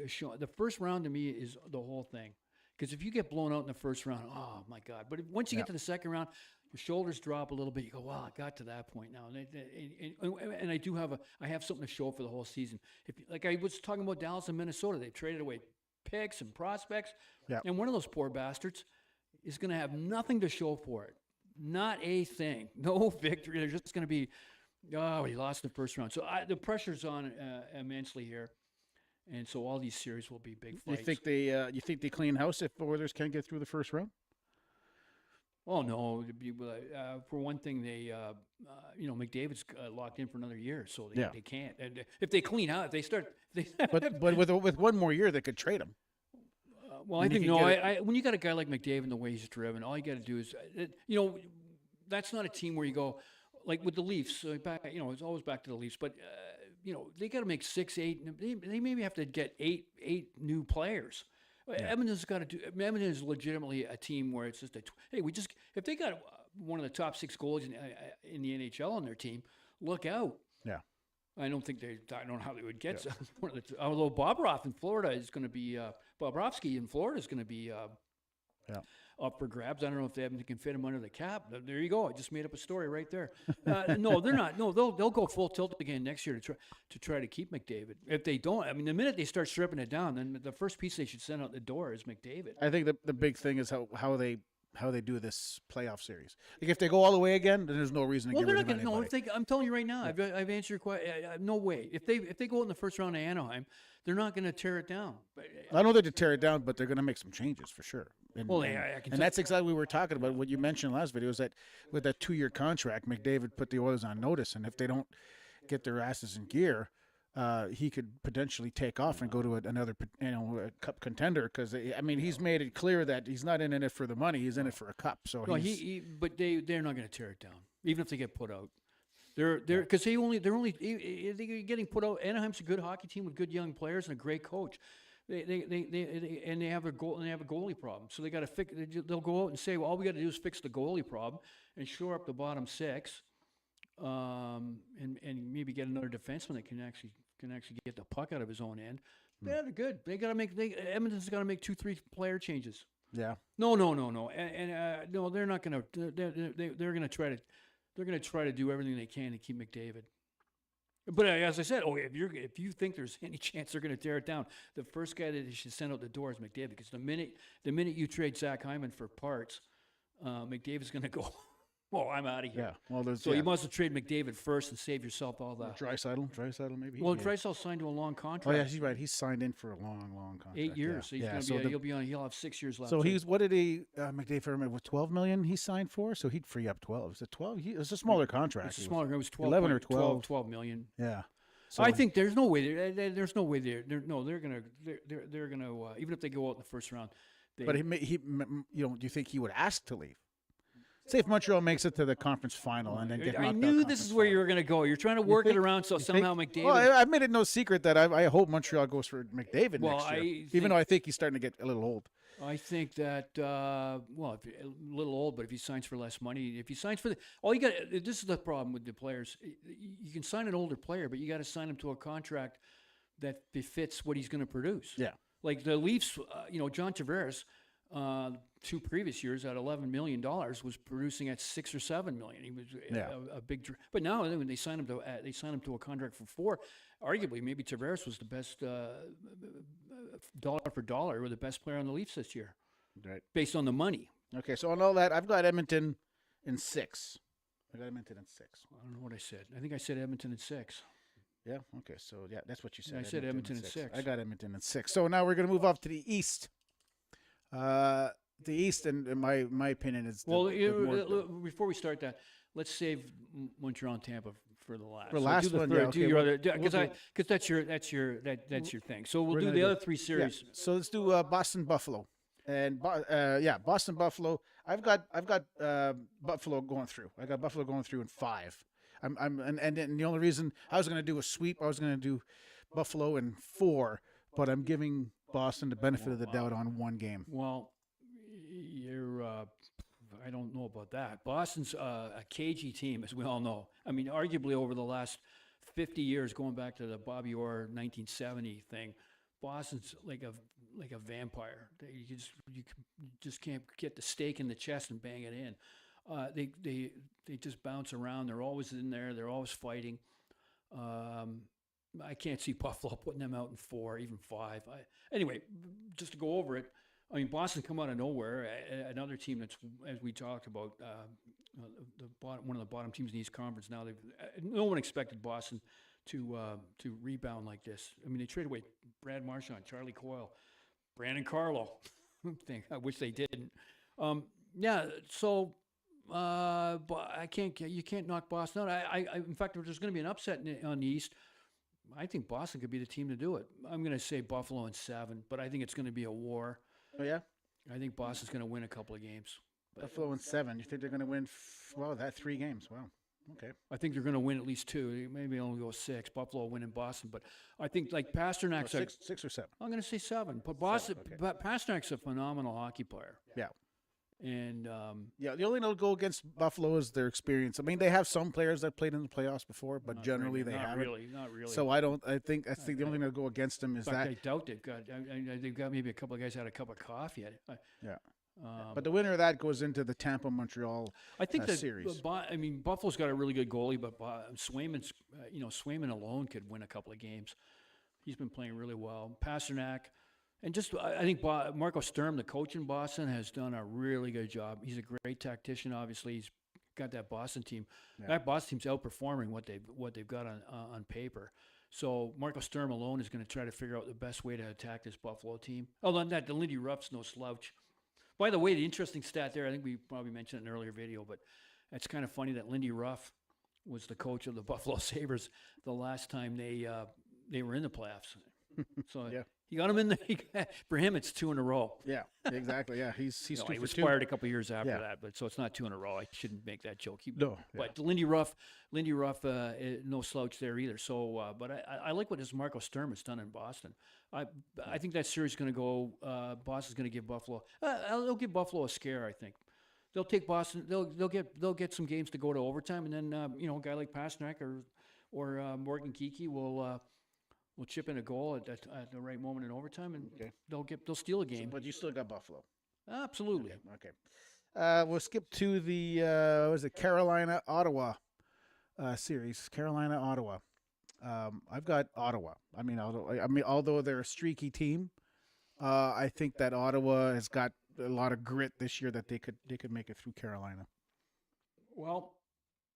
shown. The first round to me is the whole thing, because if you get blown out in the first round, oh my God! But once you get to the second round, your shoulders drop a little bit. You go, wow, I got to that point now, and I have something to show for the whole season. Like I was talking about Dallas and Minnesota, they traded away picks and prospects, and one of those poor bastards is going to have nothing to show for it. Not a thing. No victory. They're just going to be, he lost the first round. So the pressure's on immensely here, and so all these series will be big fights. You think they clean house if Oilers can't get through the first round? Oh no. For one thing, they McDavid's locked in for another year, so they can't. And if they clean out, if they start. But with one more year, they could trade him. Well, I think when you got a guy like McDavid and the way he's driven, all you got to do is, that's not a team where you go, like with the Leafs. It's always back to the Leafs, but they got to make 6, 8. They maybe have to get eight new players. Yeah. Edmonton's got to do. Edmonton is legitimately a team where it's just if they got one of the top 6 goalies in the NHL on their team, look out. Yeah. I don't know how they would get one of the. Although Bobrovsky in Florida is going to be up for grabs. I don't know if they can fit him under the cap. There you go. I just made up a story right there. No, they're not. No, they'll go full tilt again next year to try to keep McDavid. If they don't, I mean, the minute they start stripping it down, then the first piece they should send out the door is McDavid. I think the big thing is how they do this playoff series. Like if they go all the way again, then there's no reason to get rid of anybody. No, I'm telling you right now, I've answered your question. No way. If they go in the first round of Anaheim, they're not going to tear it down. I know they're to tear it down, but they're going to make some changes for sure. And that's exactly what we were talking about. What you mentioned last video is that with that 2-year contract, McDavid put the Oilers on notice, and if they don't get their asses in gear, he could potentially take off and go to another a cup contender because I mean he's made it clear that he's not in it for the money, he's in it for a cup. So No, but they're not going to tear it down, even if they get put out. They're because they're getting put out. Anaheim's a good hockey team with good young players and a great coach. They have a goal and they have a goalie problem. So they got to fix. They'll go out and say, well, all we got to do is fix the goalie problem and shore up the bottom six, and maybe get another defenseman that can actually get the puck out of his own end. Yeah, they're good. They got to make. Edmonton's got to make 2-3 player changes. Yeah. No, and no, they're not going to. They're going to try to. They're going to try to do everything they can to keep McDavid. But as I said, if you think there's any chance they're going to tear it down, the first guy that they should send out the door is McDavid, because the minute you trade Zach Hyman for parts, McDavid's going to go, well, I'm out of here. Yeah. Well, you must have trade McDavid first and save yourself all that. Draisaitl maybe. Well, Draisaitl's signed to a long contract. Oh yeah, he's right. He's signed in for a long contract. 8 years. Yeah. So he'll have 6 years left. So what did McDavid with $12 million he signed for? So he'd free up 12. Is it 12? It's a smaller contract. It's smaller. It was 12, 11 or 12. 12 million. Yeah. So I think there's no way. There's no way they're gonna even if they go out in the first round. But do you think he would ask to leave? Say if Montreal makes it to the conference final and then get knocked out. I knew this is where you were going to go. You're trying to work it around so somehow McDavid. Well, I've made it no secret that I hope Montreal goes for McDavid next year, even though I think he's starting to get a little old. I think that a little old, but if he signs for less money, if he signs for this is the problem with the players. You can sign an older player, but you got to sign him to a contract that befits what he's going to produce. Yeah, like the Leafs. John Tavares. 2 previous years at $11 million was producing at $6 or $7 million. He was a big, but now when they signed him to a contract for 4. Arguably, maybe Tavares was the best dollar for dollar, or the best player on the Leafs this year, right? Based on the money. Okay, so on all that, I've got Edmonton in 6. I got Edmonton in 6. I don't know what I said. I think I said Edmonton in 6. Yeah. Okay. So that's what you said. I said Edmonton in 6. I got Edmonton in 6. So now we're going to move off to the East. The East, in my opinion, is before we start that, let's save Montreal and Tampa for the last. For last one, because that's your thing. So we'll do the other 3 series. Yeah. So let's do Boston Buffalo, and Boston Buffalo. I've got Buffalo going through. I got Buffalo going through in 5. And the only reason I was going to do a sweep, I was going to do Buffalo in 4, but I'm giving Boston the benefit of the doubt on 1 game. Well, I don't know about that. Boston's a cagey team, as we all know. I mean, arguably over the last 50 years, going back to the Bobby Orr 1970 thing, Boston's like a vampire. You just can't get the stake in the chest and bang it in. They just bounce around. They're always in there. They're always fighting. I can't see Buffalo putting them out in 4, even 5. Anyway, just to go over it, I mean, Boston come out of nowhere. Another team that's, as we talked about, one of the bottom teams in the East Conference. Now, no one expected Boston to rebound like this. I mean, they traded away Brad Marchand, Charlie Coyle, Brandon Carlo. I wish they didn't. So you can't knock Boston out. In fact, if there's going to be an upset on the East, I think Boston could be the team to do it. I'm going to say Buffalo in 7, but I think it's going to be a war. Oh, yeah? I think Boston's going to win a couple of games. Buffalo in 7. You think they're going to win, 3 games? Wow. Okay. I think they're going to win at least 2. Maybe only go 6. Buffalo will win in Boston. But I think, like, Pasternak's... 6 or 7? I'm going to say 7. But Boston, Pasternak's a phenomenal hockey player. Yeah. And the only no go against Buffalo is their experience. I mean, they have some players that played in the playoffs before, but generally they haven't. Not really. So I think the only thing that go against them is that. I doubt they've got maybe a couple of guys had a cup of coffee. But the winner of that goes into the Tampa Montreal series. Buffalo's got a really good goalie, but Swayman alone could win a couple of games. He's been playing really well. Pasternak. And I think Marco Sturm, the coach in Boston, has done a really good job. He's a great tactician. Obviously, he's got that Boston team. Yeah. That Boston team's outperforming what they've got on paper. So Marco Sturm alone is going to try to figure out the best way to attack this Buffalo team. Other than that, the Lindy Ruff's no slouch. By the way, the interesting stat there, I think we probably mentioned it in an earlier video, but it's kind of funny that Lindy Ruff was the coach of the Buffalo Sabres the last time they they were in the playoffs. So Yeah. he got him in there. For him, it's 2 in a row. Yeah, exactly. Yeah, he's You know, 2 he for was 2. fired a couple years after Yeah. that, but so it's not 2 in a row. I shouldn't make that joke. No, yeah. But Lindy Ruff, no slouch there either. So, but I like what this Marco Sturm has done in Boston. I think that series is going to go. Boston's going to give Buffalo. They'll give Buffalo a scare. I think they'll take Boston. They'll get some games to go to overtime, and then a guy like Pasternak or Morgan Geekie will chip in a goal at the right moment in overtime, and they'll steal a game. But you still got Buffalo. Absolutely. Okay. We'll skip to the Carolina-Ottawa series. Carolina-Ottawa. I've got Ottawa. Although they're a streaky team, I think that Ottawa has got a lot of grit this year that they could make it through Carolina. Well,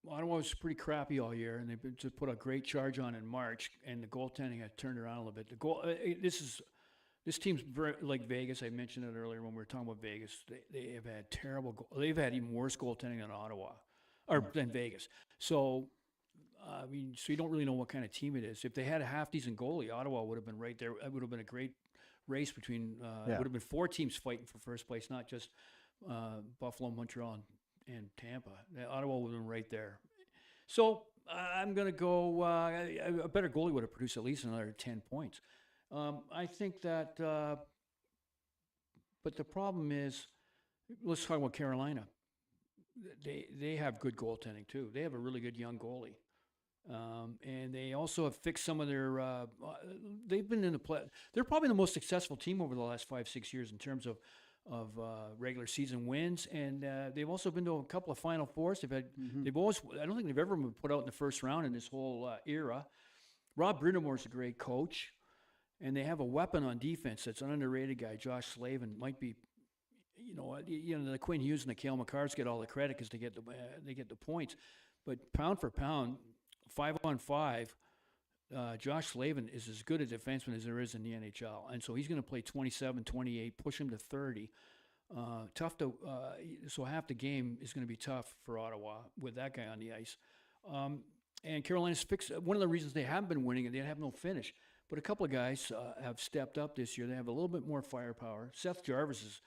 Ottawa was pretty crappy all year, and they just put a great charge on in March, and the goaltending had turned around a little bit. This team's very, like Vegas. I mentioned it earlier when we were talking about Vegas. They have had terrible. They've had even worse goaltending than Ottawa, or than Vegas. So, so you don't really know what kind of team it is. If they had a half decent goalie, Ottawa would have been right there. It would have been a great race between. It would have been 4 teams fighting for first place, not just Buffalo, Montreal, and Tampa. Ottawa would have been right there. So I'm going to go. A better goalie would have produced at least another 10 points. I think that, but the problem is, let's talk about Carolina. They have good goaltending too. They have a really good young goalie, and they also have fixed some of their. They've been in the play. They're probably the most successful team over the last 5-6 years in terms of regular season wins, and they've also been to a couple of Final Fours. They've always. I don't think they've ever been put out in the first round in this whole era. Rob Brindamore's a great coach. And they have a weapon on defense that's an underrated guy, Josh Slavin. Might be, the Quinn Hughes and the Cale McCarrs get all the credit because they get the points. But pound for pound, 5-on-5, Josh Slavin is as good a defenseman as there is in the NHL. And so he's going to play 27, 28, push him to 30. So half the game is going to be tough for Ottawa with that guy on the ice. And Carolina's fixed. One of the reasons they haven't been winning, and they have no finish. But a couple of guys have stepped up this year. They have a little bit more firepower. Seth Jarvis is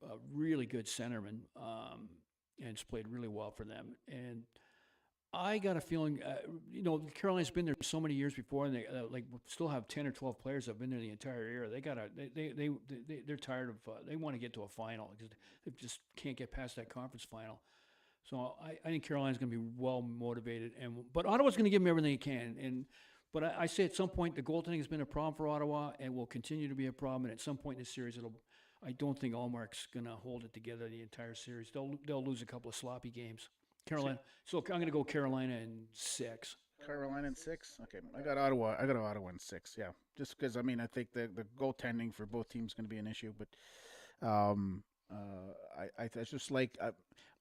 a really good centerman and has played really well for them. And I got a feeling, Carolina's been there so many years before, and they still have 10 or 12 players that have been there the entire era. They're tired of. They want to get to a final because they just can't get past that conference final. So I think Carolina's going to be well motivated, but Ottawa's going to give them everything they can. But I say at some point the goaltending has been a problem for Ottawa and will continue to be a problem. And at some point in the series, I don't think Allmark's going to hold it together the entire series. They'll lose a couple of sloppy games. Carolina. So I'm going to go Carolina in 6. Carolina in 6. Okay, I got Ottawa. In 6. Yeah, just because I think the goaltending for both teams is going to be an issue. But I just like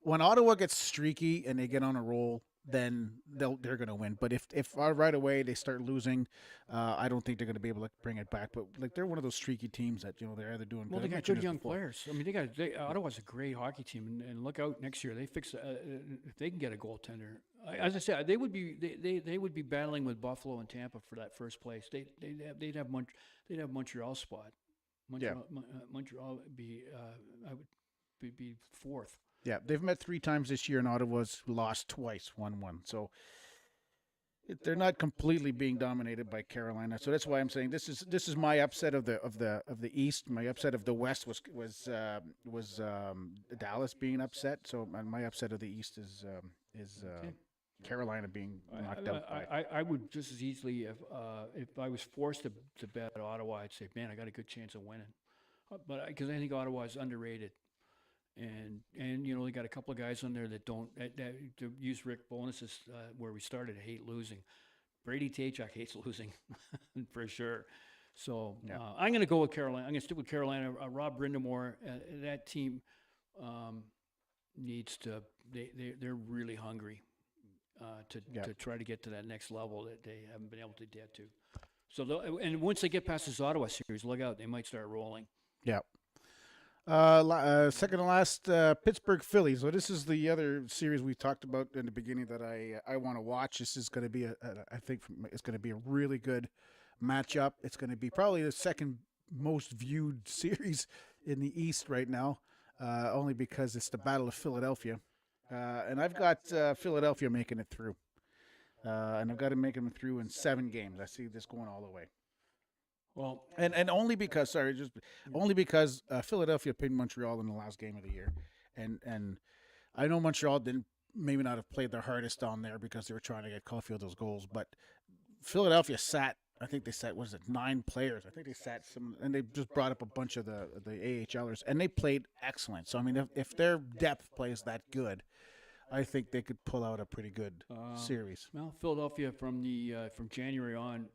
when Ottawa gets streaky and they get on a roll, then they're going to win. But if right away they start losing, I don't think they're going to be able to bring it back. But they're one of those streaky teams that they're either doing. Well, they got good young players. I mean, Ottawa's a great hockey team, and look out next year. They fix if they can get a goaltender. As I said, they would be battling with Buffalo and Tampa for that first place. They'd have Montreal's spot. Montreal would be be 4th. Yeah, they've met 3 times this year, and Ottawa's lost twice, 1-1. So they're not completely being dominated by Carolina. So that's why I'm saying this is my upset of the East. My upset of the West was Dallas being upset. So my upset of the East is Carolina being knocked out. I would just as easily if I was forced to bet Ottawa, I'd say, man, I got a good chance of winning, but because I think Ottawa is underrated. And they got a couple of guys on there that don't that use Rick bonuses where we started to hate losing. Brady Tachuk hates losing for sure. So I'm going to go with Carolina. I'm going to stick with Carolina. Rob Brindamore, that team needs to. They're really hungry to try to get to that next level that they haven't been able to get to. So and once they get past this Ottawa series, look out, they might start rolling. Yeah. Second to last, Pittsburgh Phillies. So this is the other series we talked about in the beginning that I want to watch. This is going to be I think it's going to be a really good matchup. It's going to be probably the second most viewed series in the East right now, only because it's the Battle of Philadelphia, and I've got Philadelphia making it through, and I've got to make them through in 7 games. I see this going all the way. Well, And only because only because Philadelphia played Montreal in the last game of the year, and I know Montreal didn't maybe not have played their hardest down there because they were trying to get Caulfield those goals, but Philadelphia sat. I think they sat 9 players. I think they sat some, and they just brought up a bunch of the AHLers, and they played excellent. So I mean, if their depth plays that good, I think they could pull out a pretty good series. well, Philadelphia from January on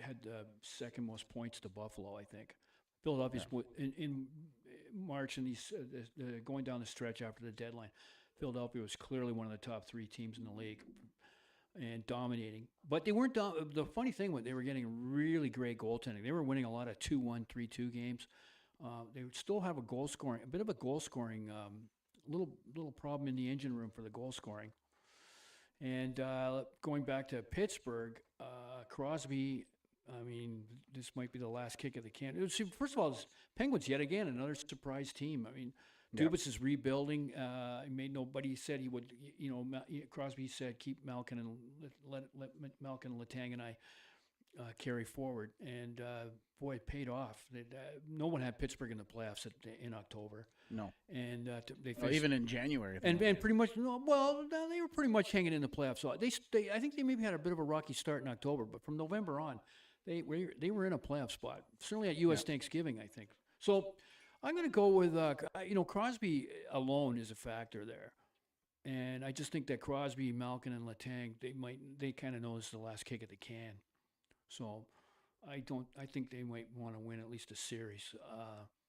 had the second most points to Buffalo. I think Philadelphia's in March and going down the stretch after the deadline. Philadelphia was clearly one of the top 3 teams in the league and dominating. But they weren't. The funny thing was they were getting really great goaltending. They were winning a lot of 2-1, 3-2 games. They would still have a bit of a goal scoring. Little problem in the engine room for the goal scoring. And going back to Pittsburgh, Crosby, I mean, this might be the last kick of the can. First of all, Penguins yet again, another surprise team. I mean, Dubas is rebuilding. Nobody said he would, Crosby said keep Malkin and let Malkin, Letang, and I carry forward. And boy, it paid off. No one had Pittsburgh in the playoffs in October. No, and they even in January. And pretty much they were pretty much hanging in the playoffs. So I think they maybe had a bit of a rocky start in October, but from November on, they were in a playoff spot. Certainly at U.S. Thanksgiving, I think. So I'm going to go with Crosby alone is a factor there. And I just think that Crosby, Malkin, and Letang, they kind of know it's the last kick of the can. So I think they might want to win at least a series.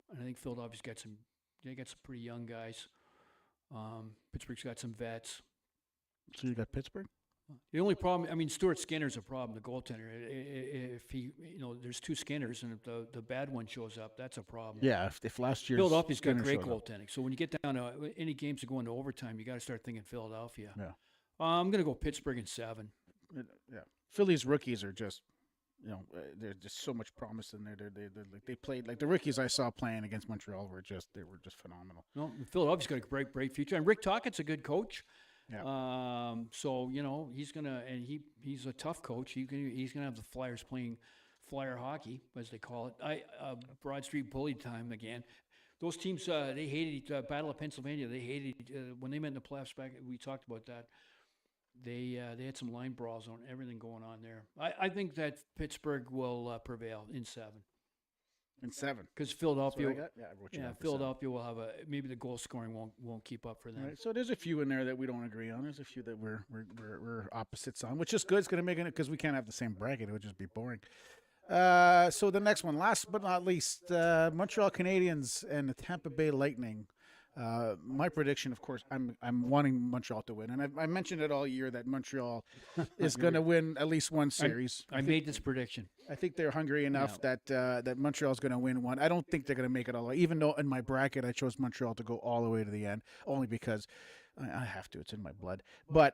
And I think Philadelphia's got some pretty young guys. Pittsburgh's got some vets. So you got Pittsburgh? The only problem, I mean, Stuart Skinner's a problem, the goaltender. If he, there's 2 Skinners, and if the bad one shows up, that's a problem. Yeah, if last year Philadelphia's got great goaltending. So when you get down to any games that go into overtime, you got to start thinking Philadelphia. Yeah. I'm going to go Pittsburgh in 7. Yeah. Philly's rookies are just, there's just so much promise in there. They played like the rookies I saw playing against Montreal were just phenomenal. No, Philadelphia's got a great future, and Rick Tocchet's a good coach. Yeah. So he's gonna, and he's a tough coach. He's gonna have the Flyers playing flyer hockey, as they call it. Broad Street bully time again. Those teams they hated Battle of Pennsylvania. They hated when they met in the playoffs back. We talked about that. They had some line brawls on everything going on there. I think that Pittsburgh will prevail in 7. In 7, because Philadelphia, Philadelphia will have maybe the goal scoring won't keep up for them. Right, so there's a few in there that we don't agree on. There's a few that we're opposites on, which is good. It's going to make it because we can't have the same bracket. It would just be boring. So the next one, last but not least, Montreal Canadiens and the Tampa Bay Lightning. My prediction, of course, I'm wanting Montreal to win, and I mentioned it all year that Montreal is going to win at least one series. I made this prediction. I think they're hungry enough that Montreal is going to win one. I don't think they're going to make it all the way, even though in my bracket I chose Montreal to go all the way to the end, only because I have to. It's in my blood. But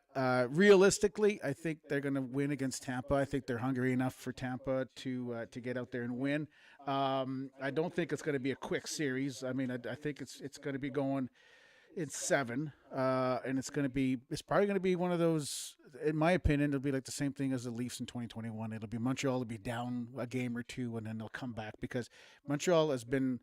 realistically, I think they're going to win against Tampa. I think they're hungry enough for Tampa to get out there and win. I don't think it's going to be a quick series. I mean, I think it's going to be going in 7, and it's probably going to be one of those. In my opinion, it'll be like the same thing as the Leafs in 2021. It'll be Montreal will be down a game or 2, and then they'll come back because Montreal has been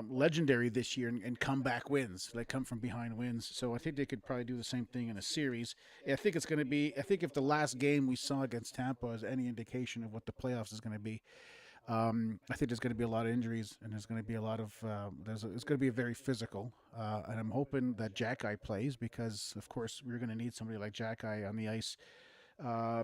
legendary this year in comeback wins. They come from behind wins. So I think they could probably do the same thing in a series. I think it's going to be. I think if the last game we saw against Tampa is any indication of what the playoffs is going to be. I think there's going to be a lot of injuries, and there's going to be a lot of it's going to be very physical, and I'm hoping that Jack-Eye plays because, of course, we're going to need somebody like Jack-Eye on the ice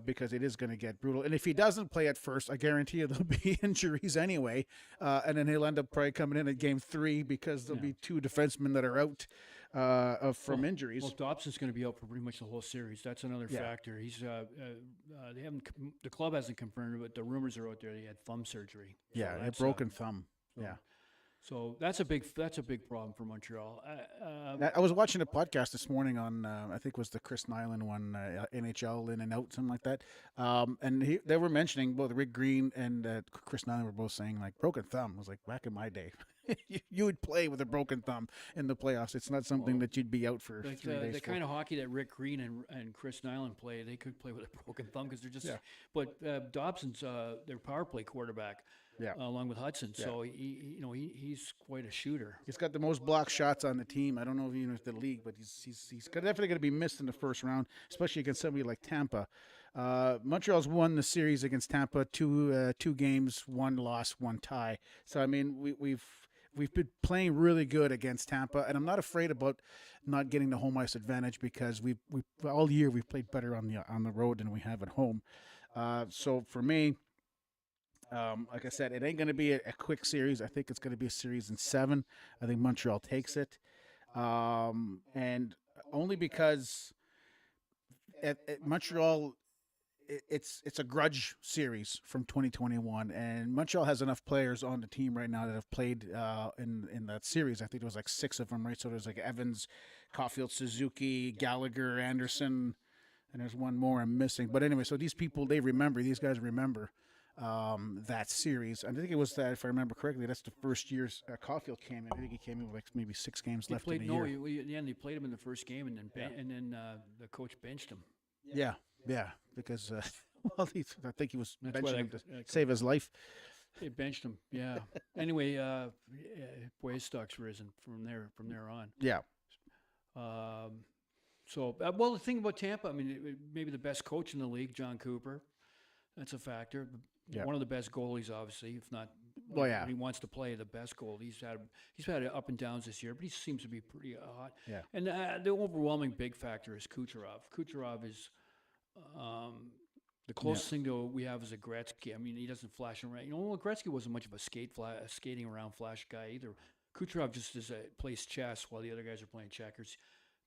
because it is going to get brutal. And if he doesn't play at first, I guarantee you there'll be injuries anyway, and then he'll end up probably coming in at Game 3 because there'll be 2 defensemen that are out from injuries. Well, Dobson's going to be out for pretty much the whole series. That's another factor. He's the club hasn't confirmed it, but the rumors are out there that he had thumb surgery. Yeah, a broken thumb. So, yeah. So that's a big problem for Montreal. I was watching a podcast this morning on I think it was the Chris Nyland one, NHL In and Out, something like that. And they were mentioning both Rick Green and Chris Nyland were both saying like broken thumb. I was like, back in my day, you would play with a broken thumb in the playoffs. It's not something that you'd be out for Like 3 days. the kind of hockey that Rick Green and Chris Nyland play, they could play with a broken thumb because they're just. Yeah. But Dobson's their power play quarterback, Yeah. along with Hudson. So he's quite a shooter. He's got the most block shots on the team. I don't know if you know the league, but he's definitely going to be missed in the first round, especially against somebody like Tampa. Montreal's won the series against Tampa, two games, 1 loss, 1 tie. So I mean, we've been playing really good against Tampa, and I'm not afraid about not getting the home ice advantage because we all year we've played better on the road than we have at home. So for me, like I said, it ain't going to be a quick series. I think it's going to be a series in 7. I think Montreal takes it, and only because at Montreal. It's a grudge series from 2021, and Montreal has enough players on the team right now that have played in that series. I think there was like 6 of them, right? So there's like Evans, Caulfield, Suzuki, Gallagher, Anderson, and there's one more I'm missing. But anyway, so these guys remember that series. I think it was that, if I remember correctly, that's the first year Caulfield came in. I think he came in with like maybe 6 games left in the year. In they played him in the first game, and then the coach benched him. Yeah, because well, I think he was That's benching why him to save his life. They benched him. Yeah. Anyway, boy, his stock's risen from there on. Yeah, So, well, the thing about Tampa, I mean, maybe the best coach in the league, John Cooper. That's a factor. Yeah. One of the best goalies, obviously, if not. Well, yeah. When he wants to play the best goal. He's had up and downs this year, but he seems to be pretty hot. Yeah. And the overwhelming big factor is Kucherov. Kucherov is the closest thing to we have is a Gretzky. I mean, he doesn't flash around. Gretzky wasn't much of a skating around flash guy either. Kucherov just plays chess while the other guys are playing checkers.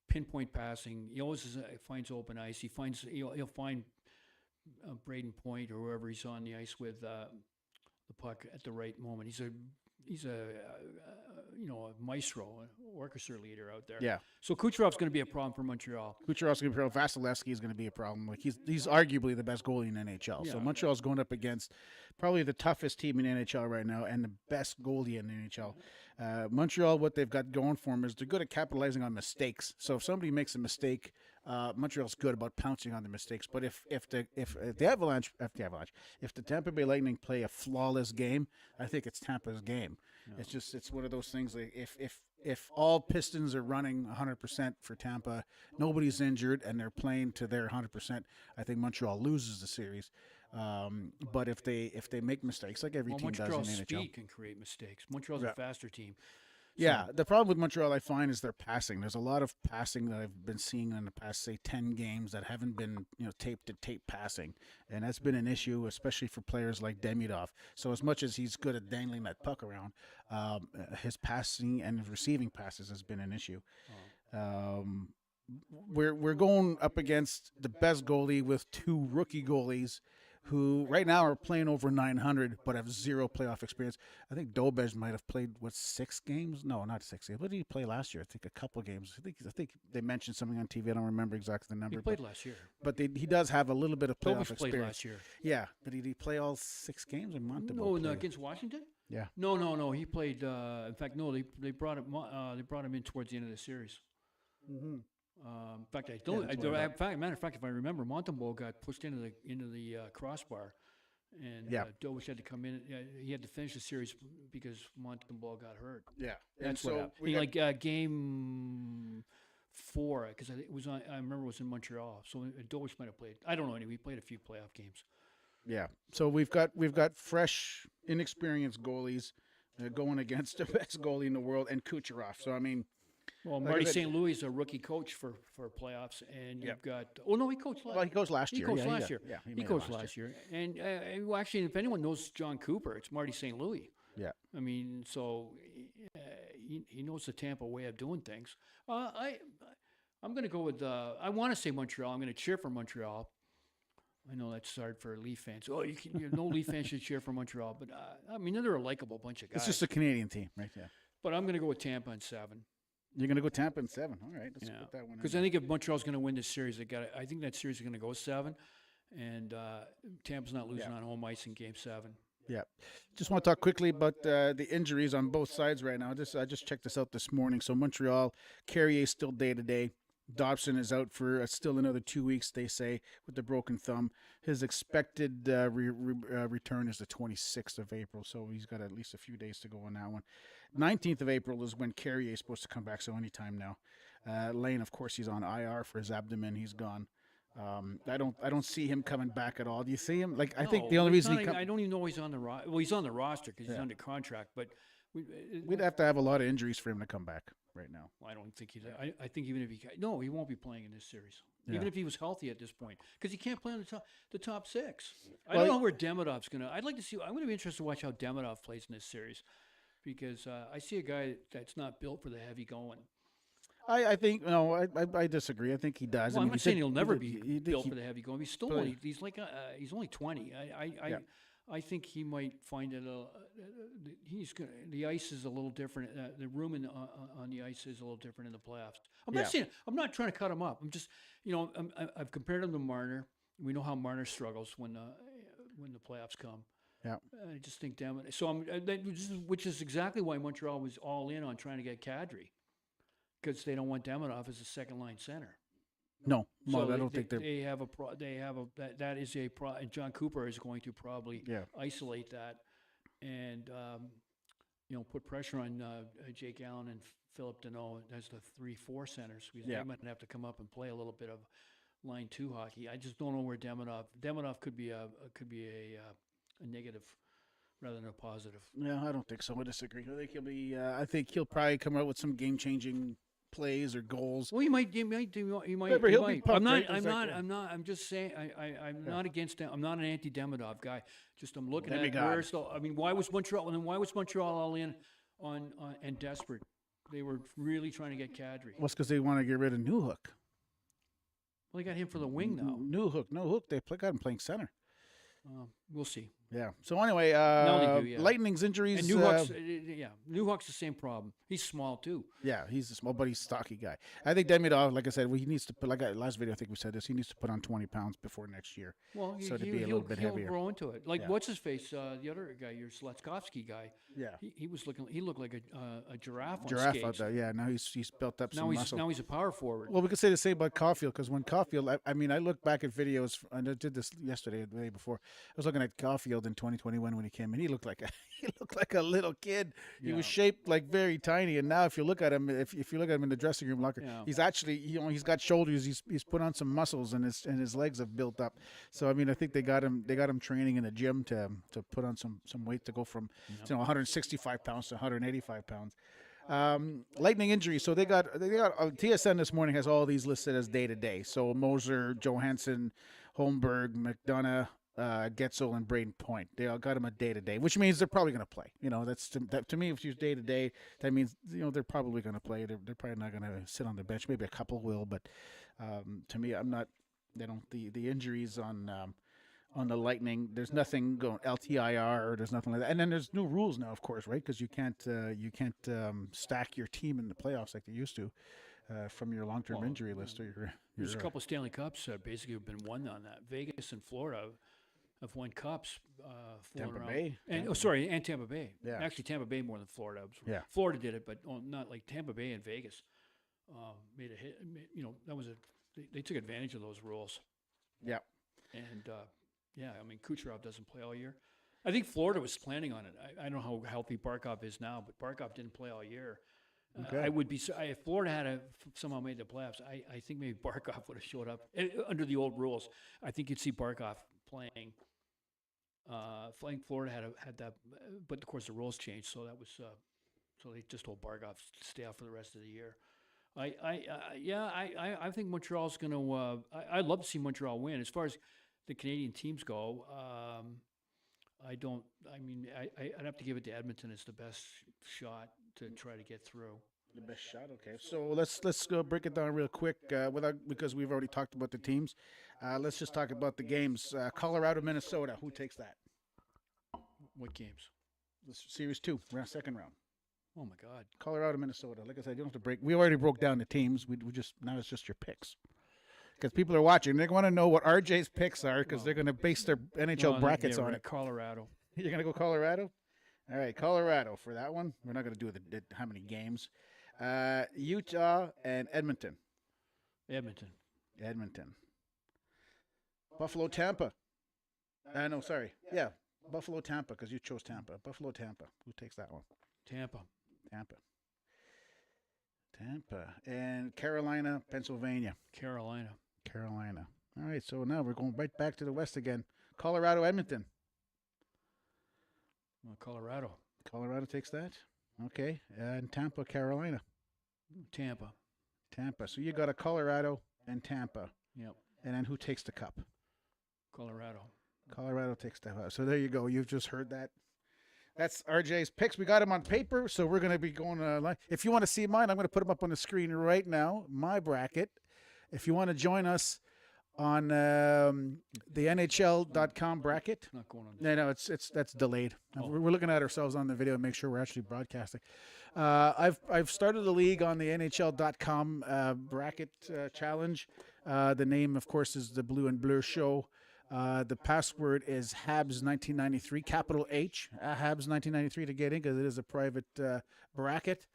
Pinpoint passing. He always finds open ice. He'll find Braden Point or whoever he's on the ice with the puck at the right moment. He's a maestro, an orchestra leader out there. Yeah. So Kucherov's going to be a problem for Montreal. Kucherov's going to be a problem. Vasilevsky is going to be a problem. Like he's arguably the best goalie in NHL. Yeah. So Montreal's going up against probably the toughest team in NHL right now and the best goalie in the NHL. Montreal, what they've got going for them is they're good at capitalizing on mistakes. So if somebody makes a mistake, Montreal's good about pouncing on the mistakes. But if the Tampa Bay Lightning play a flawless game, I think it's Tampa's game. Yeah. It's one of those things like if all Pistons are running 100% for Tampa, nobody's injured, and they're playing to their 100%, I think Montreal loses the series. But if they make mistakes, like every team does in the NHL, Montreal's speed can create mistakes. Montreal's a faster team. Yeah, the problem with Montreal, I find, is their passing. There's a lot of passing that I've been seeing in the past, say, 10 games that haven't been, tape-to-tape passing, and that's been an issue, especially for players like Demidov. So as much as he's good at dangling that puck around, his passing and his receiving passes has been an issue. We're going up against the best goalie with 2 rookie goalies who right now are playing over 900 but have 0 playoff experience. I think Dobej might have played, 6 games? No, not 6 games. What did he play last year? I think a couple of games. I think they mentioned something on TV. I don't remember exactly the number. He played last year. But he does have a little bit of playoff experience. Played last year. Yeah, but did he play all 6 games? No, against Washington? Yeah. No. He played. In fact, no. They brought him in towards the end of the series. Mm-hmm. In fact, I don't. Matter of fact, if I remember, Montembeault got pushed into the crossbar, and Dobich had to come in. He had to finish the series because Montembeault got hurt. Yeah, that's what happened. Game 4, because it was I remember it was in Montreal. So Dobich might have played. I don't know. Anyway, he played a few playoff games. Yeah. So we've got fresh, inexperienced goalies going against the best goalie in the world and Kucherov. So I mean. Well, Marty St. Louis is a rookie coach for playoffs, and you've got. Oh no, he coached last. Well, he coached last year. He coached last year. Yeah, he coached last year. And actually, if anyone knows John Cooper, it's Marty St. Louis. Yeah. I mean, so he knows the Tampa way of doing things. I'm going to go with. I want to say Montreal. I'm going to cheer for Montreal. I know that's hard for Leaf fans. Oh, no Leaf fans should cheer for Montreal, but I mean they're a likable bunch of guys. It's just a Canadian team, right? Yeah. But I'm going to go with Tampa in 7. You're going to go Tampa in 7. All right, let's put that one in. Because I think if Montreal's going to win this series, I think that series is going to go 7, and Tampa's not losing on home ice in Game 7. Yeah. Just want to talk quickly about the injuries on both sides right now. I just checked this out this morning. So Montreal, Carrier still day-to-day. Dobson is out for still another 2 weeks, they say, with the broken thumb. His expected return is the 26th of April, so he's got at least a few days to go on that one. 19th of April is when Carrier is supposed to come back, so anytime now. Lane, of course, he's on IR for his abdomen. He's gone. I don't see him coming back at all. Do you see him? I think the only reason I don't even know he's on the roster. Well, he's on the roster because he's under contract, but we'd have to have a lot of injuries for him to come back right now. Well, I don't think he's. I think even if he he won't be playing in this series. Yeah. Even if he was healthy at this point, because he can't play on the top 6. I don't know where Demidov's gonna. I'd like to see. I'm gonna be interested to watch how Demidov plays in this series, because I see a guy that's not built for the heavy going. I think I disagree. I think he does. Well, I'm not saying he'll never be built for the heavy going. He's still only he's only 20. I think he might find it the ice is a little different. The room on the ice is a little different in the playoffs. I'm not trying to cut him up. I'm just I've compared him to Marner. We know how Marner struggles when the playoffs come. Yeah, I just think which is exactly why Montreal was all in on trying to get Kadri, because they don't want Demidov as a second line center. No, I don't think they have that is a pro. And John Cooper is going to probably isolate that, and put pressure on Jake Allen and Philip Deneau as the 3-4 centers. They might have to come up and play a little bit of line 2 hockey. I just don't know where Demidov could be a negative rather than a positive. Yeah, I don't think so. I disagree. I think he'll be. I think he'll probably come out with some game-changing plays or goals. Well, he might. He might. I'm just saying. I'm not against him. I'm not an anti-Demidov guy. Just I'm looking at where's the. I mean, why was Montreal? And then why was Montreal all in on and desperate? They were really trying to get Kadri. Well, it's because they want to get rid of Newhook. Well, they got him for the wing now. Newhook. They got him playing center. We'll see. Yeah. So anyway, Lightning's injuries. And Newhook's the same problem. He's small too. Yeah, he's a small, but he's a stocky guy. I think Demidov, like I said, he needs to put. Last video, I think we said this. He needs to put on 20 pounds before next year. Well, to be a little bit heavier. He'll grow into it. What's his face? The other guy, your Sletskovsky guy. Yeah. He looked like a giraffe. Out there. Yeah. Now he's built up some muscle. Now he's a power forward. Well, we could say the same about Caulfield, because when Caulfield, I look back at videos, and I did this yesterday, the day before. I was looking at Caulfield in 2021 when he came in. He looked like a little kid. He was shaped like very tiny, and now if you look at him, if you look at him in the dressing room locker, he's actually he's got shoulders. He's put on some muscles, and his legs have built up. So I think they got him training in the gym to put on some weight to go from 165 pounds to 185 pounds. Lightning injury. So they got TSN this morning has all these listed as day to day. So Moser, Johansson, Holmberg, McDonough, Getzel, and Braden Point. They all got him a day-to-day, which means they're probably going to play. That's to me, if you day-to-day, that means they're probably going to play. They're probably not going to sit on the bench. Maybe a couple will, but to me, I'm not. They don't. The injuries on the Lightning, there's nothing going LTIR, or there's nothing like that. And then there's new rules now, of course, right? Because you can't stack your team in the playoffs like they used to. From your long-term injury list, or there's a couple Stanley Cups basically have been won on that. Vegas and Florida have won cups. Tampa Bay, and Tampa Bay. Yeah, actually Tampa Bay more than Florida. Yeah, Florida did it, but not like Tampa Bay and Vegas made a hit. That was they took advantage of those rules. Yeah, and Kucherov doesn't play all year. I think Florida was planning on it. I don't know how healthy Barkov is now, but Barkov didn't play all year. Okay. I would be if Florida had somehow made the playoffs. I think maybe Barkov would have showed up under the old rules. I think you'd see Barkov playing. Florida had that, but of course the rules changed, so that was so they just told Barkov to stay out for the rest of the year. I think Montreal's going to. I'd love to see Montreal win. As far as the Canadian teams go, I don't. I mean, I'd have to give it to Edmonton as the best shot to try to get through. The best shot. Okay, so let's go break it down real quick. Without because we've already talked about the teams. Let's just talk about the games. Colorado, Minnesota. Who takes that? What games? This series 2, second round. Oh my God. Colorado, Minnesota. Like I said, you don't have to break. We already broke down the teams. We just now it's just your picks. Because people are watching, they want to know what RJ's picks are because they're going to base their NHL brackets on it. Colorado. You're going to go Colorado? All right, Colorado for that one. We're not going to do how many games. Utah and Edmonton. Edmonton. Buffalo, Tampa. No, sorry. Yeah, Buffalo, Tampa, because you chose Tampa. Buffalo, Tampa. Who takes that one? Tampa. And Carolina, Pennsylvania. Carolina. All right, so now we're going right back to the West again. Colorado, Edmonton. Colorado. Colorado takes that. Okay, and Tampa, Carolina. Tampa. So you got a Colorado and Tampa. Yep. And then who takes the cup? Colorado takes the cup. So there you go. You've just heard that. That's RJ's picks. We got them on paper, so we're going to be going live. If you want to see mine, I'm going to put them up on the screen right now, my bracket. If you want to join us on the NHL.com bracket. It's not going on. No, that's delayed. Oh. We're looking at ourselves on the video and make sure we're actually broadcasting. I've started a league on the NHL.com bracket challenge. The name, of course, is the Blue and Blur Show. The password is Habs1993, capital H, Habs1993 to get in because it is a private bracket.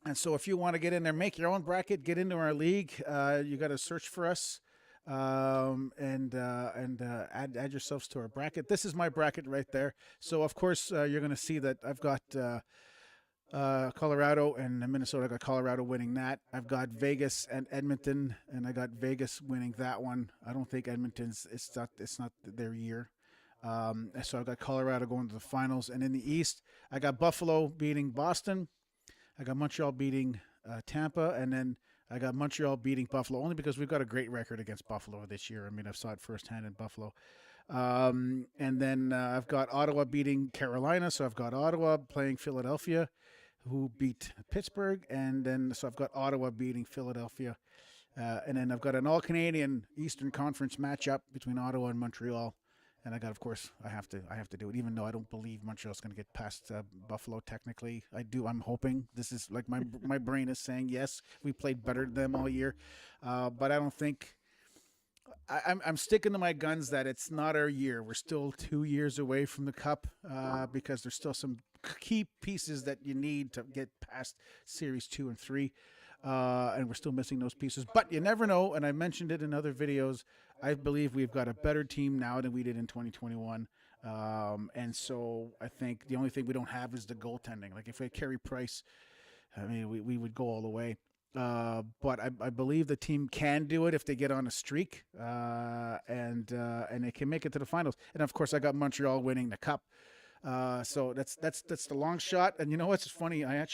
And so if you want to get in there, make your own bracket, get into our league, you got to search for us and add yourselves to our bracket. This is my bracket right there. So, of course, you're going to see that I've got Colorado and Minnesota. I got Colorado winning that. I've got Vegas and Edmonton, and I got Vegas winning that one. I don't think Edmonton's it's not their year. So I've got Colorado going to the finals. And in the East, I got Buffalo beating Boston. I got Montreal beating Tampa, and then I got Montreal beating Buffalo only because we've got a great record against Buffalo this year. I mean, I've saw it firsthand in Buffalo. And then I've got Ottawa beating Carolina, so I've got Ottawa playing Philadelphia, who beat Pittsburgh, and then so I've got Ottawa beating Philadelphia, and then I've got an all-Canadian Eastern Conference matchup between Ottawa and Montreal. And I got, of course, I have to do it, even though I don't believe Montreal's going to get past Buffalo. Technically, I do. I'm hoping. This is like my brain is saying yes. We played better than them all year, but I don't think. I'm sticking to my guns that it's not our year. We're still 2 years away from the cup because there's still some key pieces that you need to get past Series 2 and 3. And we're still missing those pieces. But you never know, and I mentioned it in other videos, I believe we've got a better team now than we did in 2021. And so I think the only thing we don't have is the goaltending. Like if we had Carey Price, I mean, we would go all the way. But I believe the team can do it if they get on a streak, and they can make it to the finals. And, of course, I got Montreal winning the cup. So that's the long shot. And you know what's funny? I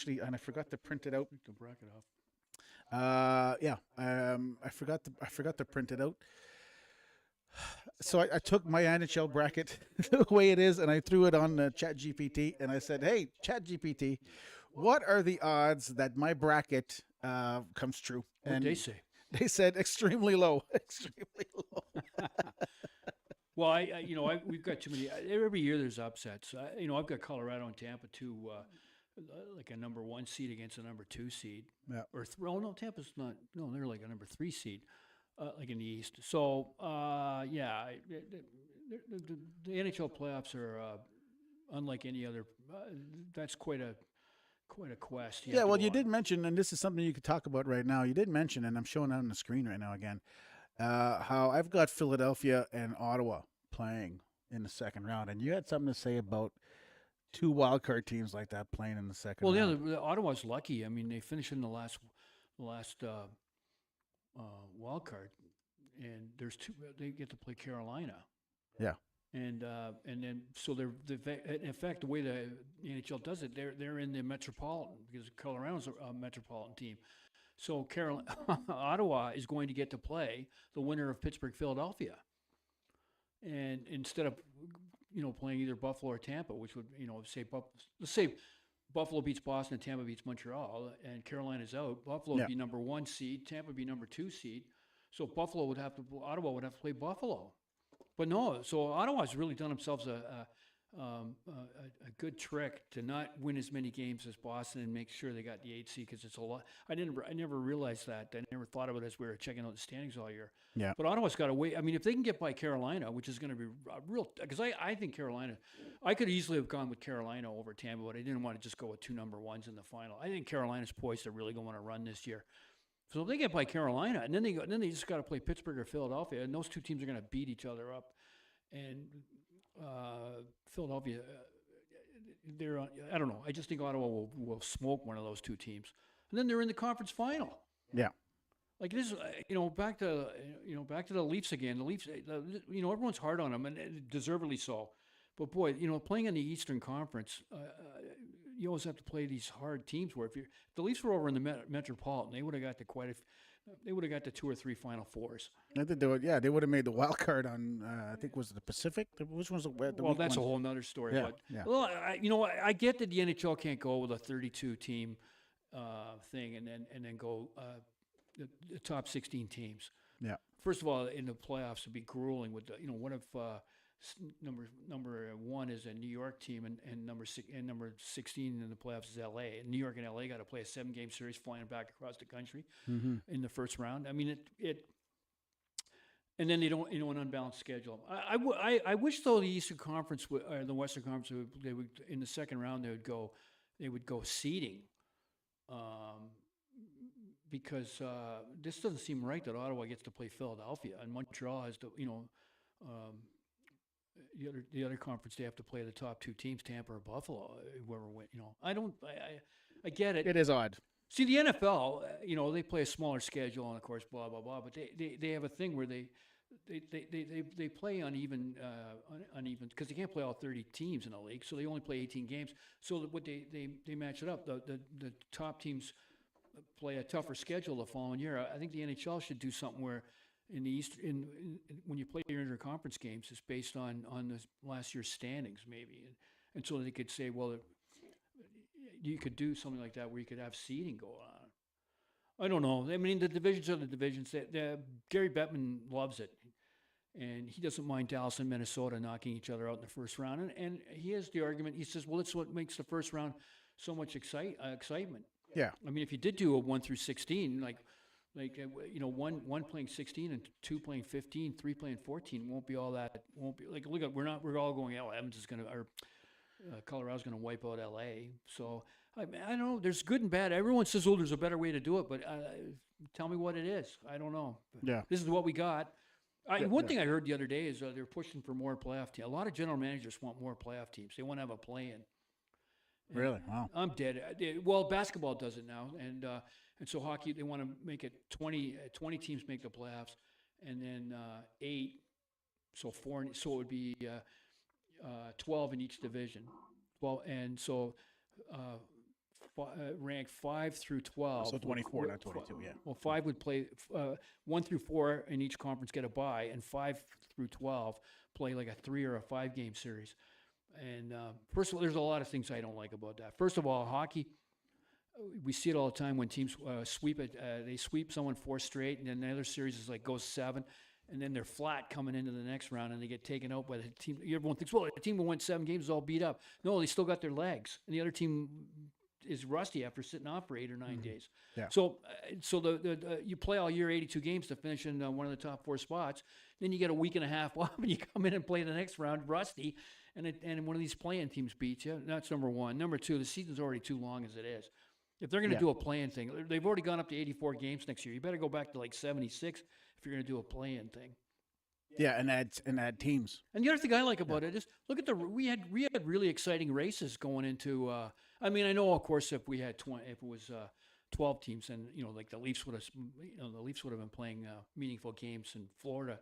forgot to print it out. The bracket off. I forgot to print it out. So I took my NHL bracket the way it is, and I threw it on ChatGPT, and I said, "Hey, ChatGPT, what are the odds that my bracket comes true?" What And did they say? they said extremely low, extremely low. Well, we've got too many. Every year there's upsets. I've got Colorado and Tampa too, like a number 1 seed against a number 2 seed. Yeah. No, Tampa's not. No, they're like a number 3 seed, like in the East. So, the NHL playoffs are unlike any other. That's quite a quest. Yeah, well, you did mention, and this is something you could talk about right now. You did mention, and I'm showing it on the screen right now again, how I've got Philadelphia and Ottawa playing in the second round, and you had something to say about 2 wildcard teams like that playing in the second round. Well, yeah, the Ottawa's lucky. I mean, they finished in the last wild card, and there's 2. They get to play Carolina. Yeah. And then so in fact the way the NHL does it, they're in the Metropolitan because Colorado's a metropolitan team. So Ottawa is going to get to play the winner of Pittsburgh Philadelphia, and instead of playing either Buffalo or Tampa, which would say let's say Buffalo beats Boston and Tampa beats Montreal, and Carolina's out. Buffalo would be number 1 seed, Tampa would be number 2 seed. So Ottawa would have to play Buffalo. But no, so Ottawa's really done themselves a good trick to not win as many games as Boston and make sure they got the 8 seed, because it's a lot. I never realized that. I never thought of it as we were checking out the standings all year. Yeah. But Ottawa's got to wait. I mean, if they can get by Carolina, which is going to be real, because I think Carolina, I could easily have gone with Carolina over Tampa, but I didn't want to just go with 2 number 1s in the final. I think Carolina's poised to really go on a run this year. So if they get by Carolina, and then they just got to play Pittsburgh or Philadelphia, and those 2 teams are going to beat each other up. And Philadelphia, they're on, I don't know. I just think Ottawa will smoke one of those 2 teams, and then they're in the conference final. Yeah. Like this, back to the Leafs again. The Leafs, everyone's hard on them, and deservedly so. But boy, playing in the Eastern Conference, you always have to play these hard teams. Where if the Leafs were over in the Metropolitan, they would have got to they would have got to 2 or 3 Final Fours. I think they would. Yeah, they would have made the wild card on. I think was it the Pacific. Which one's the well, that's a whole nother story. Yeah, but yeah. Well, I get that the NHL can't go with a 32 team thing and then go the top 16 teams. Yeah. First of all, in the playoffs, it'd be grueling. With what if number 1 is a New York team and number 16 in the playoffs is LA. And New York and LA got to play a 7-game series flying back across the country in the first round. I mean it. And then they don't, an unbalanced schedule. I wish though the Eastern Conference or the Western Conference they would in the second round they would go seeding. Because this doesn't seem right that Ottawa gets to play Philadelphia and Montreal has to, the other conference they have to play the top 2 teams, Tampa or Buffalo, whoever win. I get it. It is odd. See, the NFL, they play a smaller schedule and of course blah blah blah, but they have a thing where they play uneven because they can't play all 30 teams in a league, so they only play 18 games. So what they match it up. The top teams play a tougher schedule the following year. I think the NHL should do something where in the East, when you play your interconference games, it's based on the last year's standings, maybe, and so they could say, well, you could do something like that where you could have seeding go on. I don't know. I mean, the divisions are the divisions. Gary Bettman loves it, and he doesn't mind Dallas and Minnesota knocking each other out in the first round. And he has the argument. He says, well, it's what makes the first round so much excitement. Yeah. I mean, if you did do a 1 through 16, one playing 16 and 2 playing 15, 3 playing 14 won't be all that. Won't be like we're all going. Evans is going to or Colorado's going to wipe out LA. So I don't know. There's good and bad. Everyone says, oh, there's a better way to do it, but tell me what it is. I don't know. Yeah. This is what we got. One thing I heard the other day is they're pushing for more playoff teams. A lot of general managers want more playoff teams. They want to have a play-in. Really? Wow. I'm dead. Well, basketball does it now, and so hockey, they want to make it 20 teams make the playoffs, and then 8, so 4, so it would be 12 in each division. 12, and so ranked 5 through 12. So 24, not 22. Yeah. Well, 5 would play 1 through 4 in each conference get a bye, and 5 through 12 play like a 3 or a 5 game series. And first of all, there's a lot of things I don't like about that. First of all, hockey, we see it all the time when teams sweep it. They sweep someone 4 straight, and then the other series is like goes 7, and then they're flat coming into the next round, and they get taken out by the team. Everyone thinks, well, the team who won 7 games is all beat up. No, they still got their legs, and the other team is rusty after sitting off for 8 or 9 days. Yeah. So the you play all year 82 games to finish in one of the top 4 spots. Then you get a week and a half off, and you come in and play the next round rusty. And one of these play-in teams beats you. That's number 1. Number 2, the season's already too long as it is. If they're going to do a play-in thing, they've already gone up to 84 games next year. You better go back to like 76 if you're going to do a play-in thing. Yeah, and add teams. And the other thing I like about it is look at we had really exciting races going into. I mean, I know of course if we had if it was 12 teams, and like the Leafs would have been playing meaningful games in Florida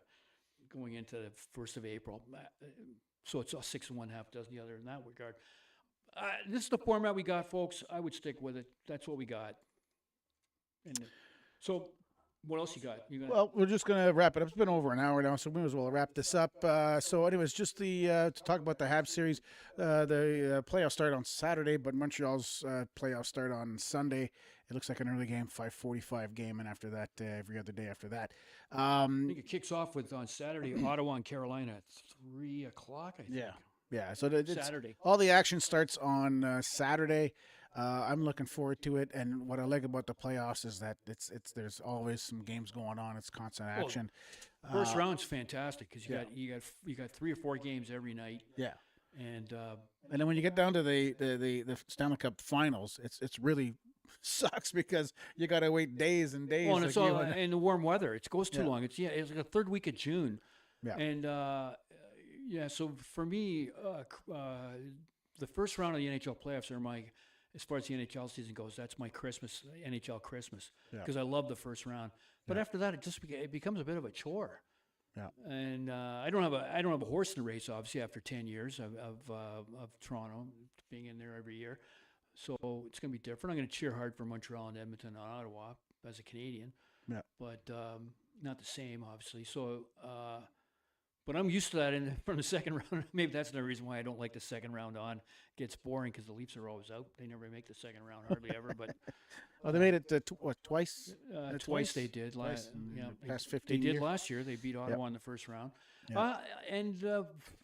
going into the 1st of April. So it's a 6 and 1/2 dozen the other in that regard. This is the format we got, folks. I would stick with it. That's what we got. And so What else you got? You got Well, we're just going to wrap it up. It's been over an hour now, so we might as well wrap this up. So, anyways, just to talk about the Habs series, the playoffs start on Saturday, but Montreal's playoffs start on Sunday. It looks like an early game, 5:45 game, and after that, every other day after that. I think it kicks off with on Saturday, Ottawa and Carolina at 3:00. I think. Yeah. So Saturday. all the action starts on Saturday. I'm looking forward to it, and what I like about the playoffs is that there's always some games going on. It's constant action. First round's fantastic because you got 3 or 4 games every night. Yeah, and then when you get down to the Stanley Cup Finals, it's really sucks because you got to wait days and days. Well, and it's all in the warm weather. It goes too long. It's like the third week of June. Yeah, and so for me, the first round of the NHL playoffs are as far as the NHL season goes, that's my NHL Christmas, because I love the first round. But after that, it becomes a bit of a chore. Yeah. And I don't have a horse in the race, obviously, after 10 years of Toronto being in there every year. So it's going to be different. I'm going to cheer hard for Montreal and Edmonton and Ottawa as a Canadian. Yeah. But not the same, obviously. So. But I'm used to that from the second round. Maybe that's another reason why I don't like the second round on. It gets boring because the Leafs are always out. They never make the second round, hardly ever. But they made it twice? Twice they did. Past 15 They years? did last year. They beat Ottawa in the first round. And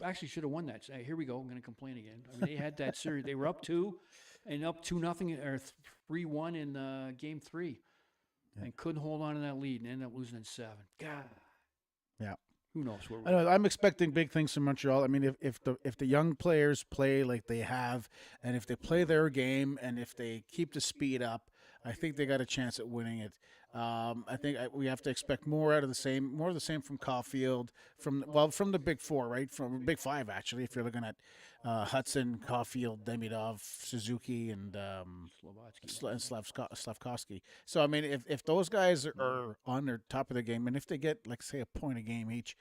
actually should have won that. Here we go. I'm going to complain again. I mean, they had that series. They were up 2 and up 2-0 or 3-1 in Game 3 and couldn't hold on to that lead and ended up losing in 7. God. Yeah. Who knows where we're I'm expecting big things from Montreal. I mean, if the young players play like they have, and if they play their game, and if they keep the speed up, I think they got a chance at winning it. I think we have to expect more of the same from Caulfield, from the Big Four, right? From Big Five, actually. If you're looking at Hudson, Caulfield, Demidov, Suzuki, and Slavkovsky. So I mean, if those guys are on their top of their game, and if they get, like, say, a point a game each,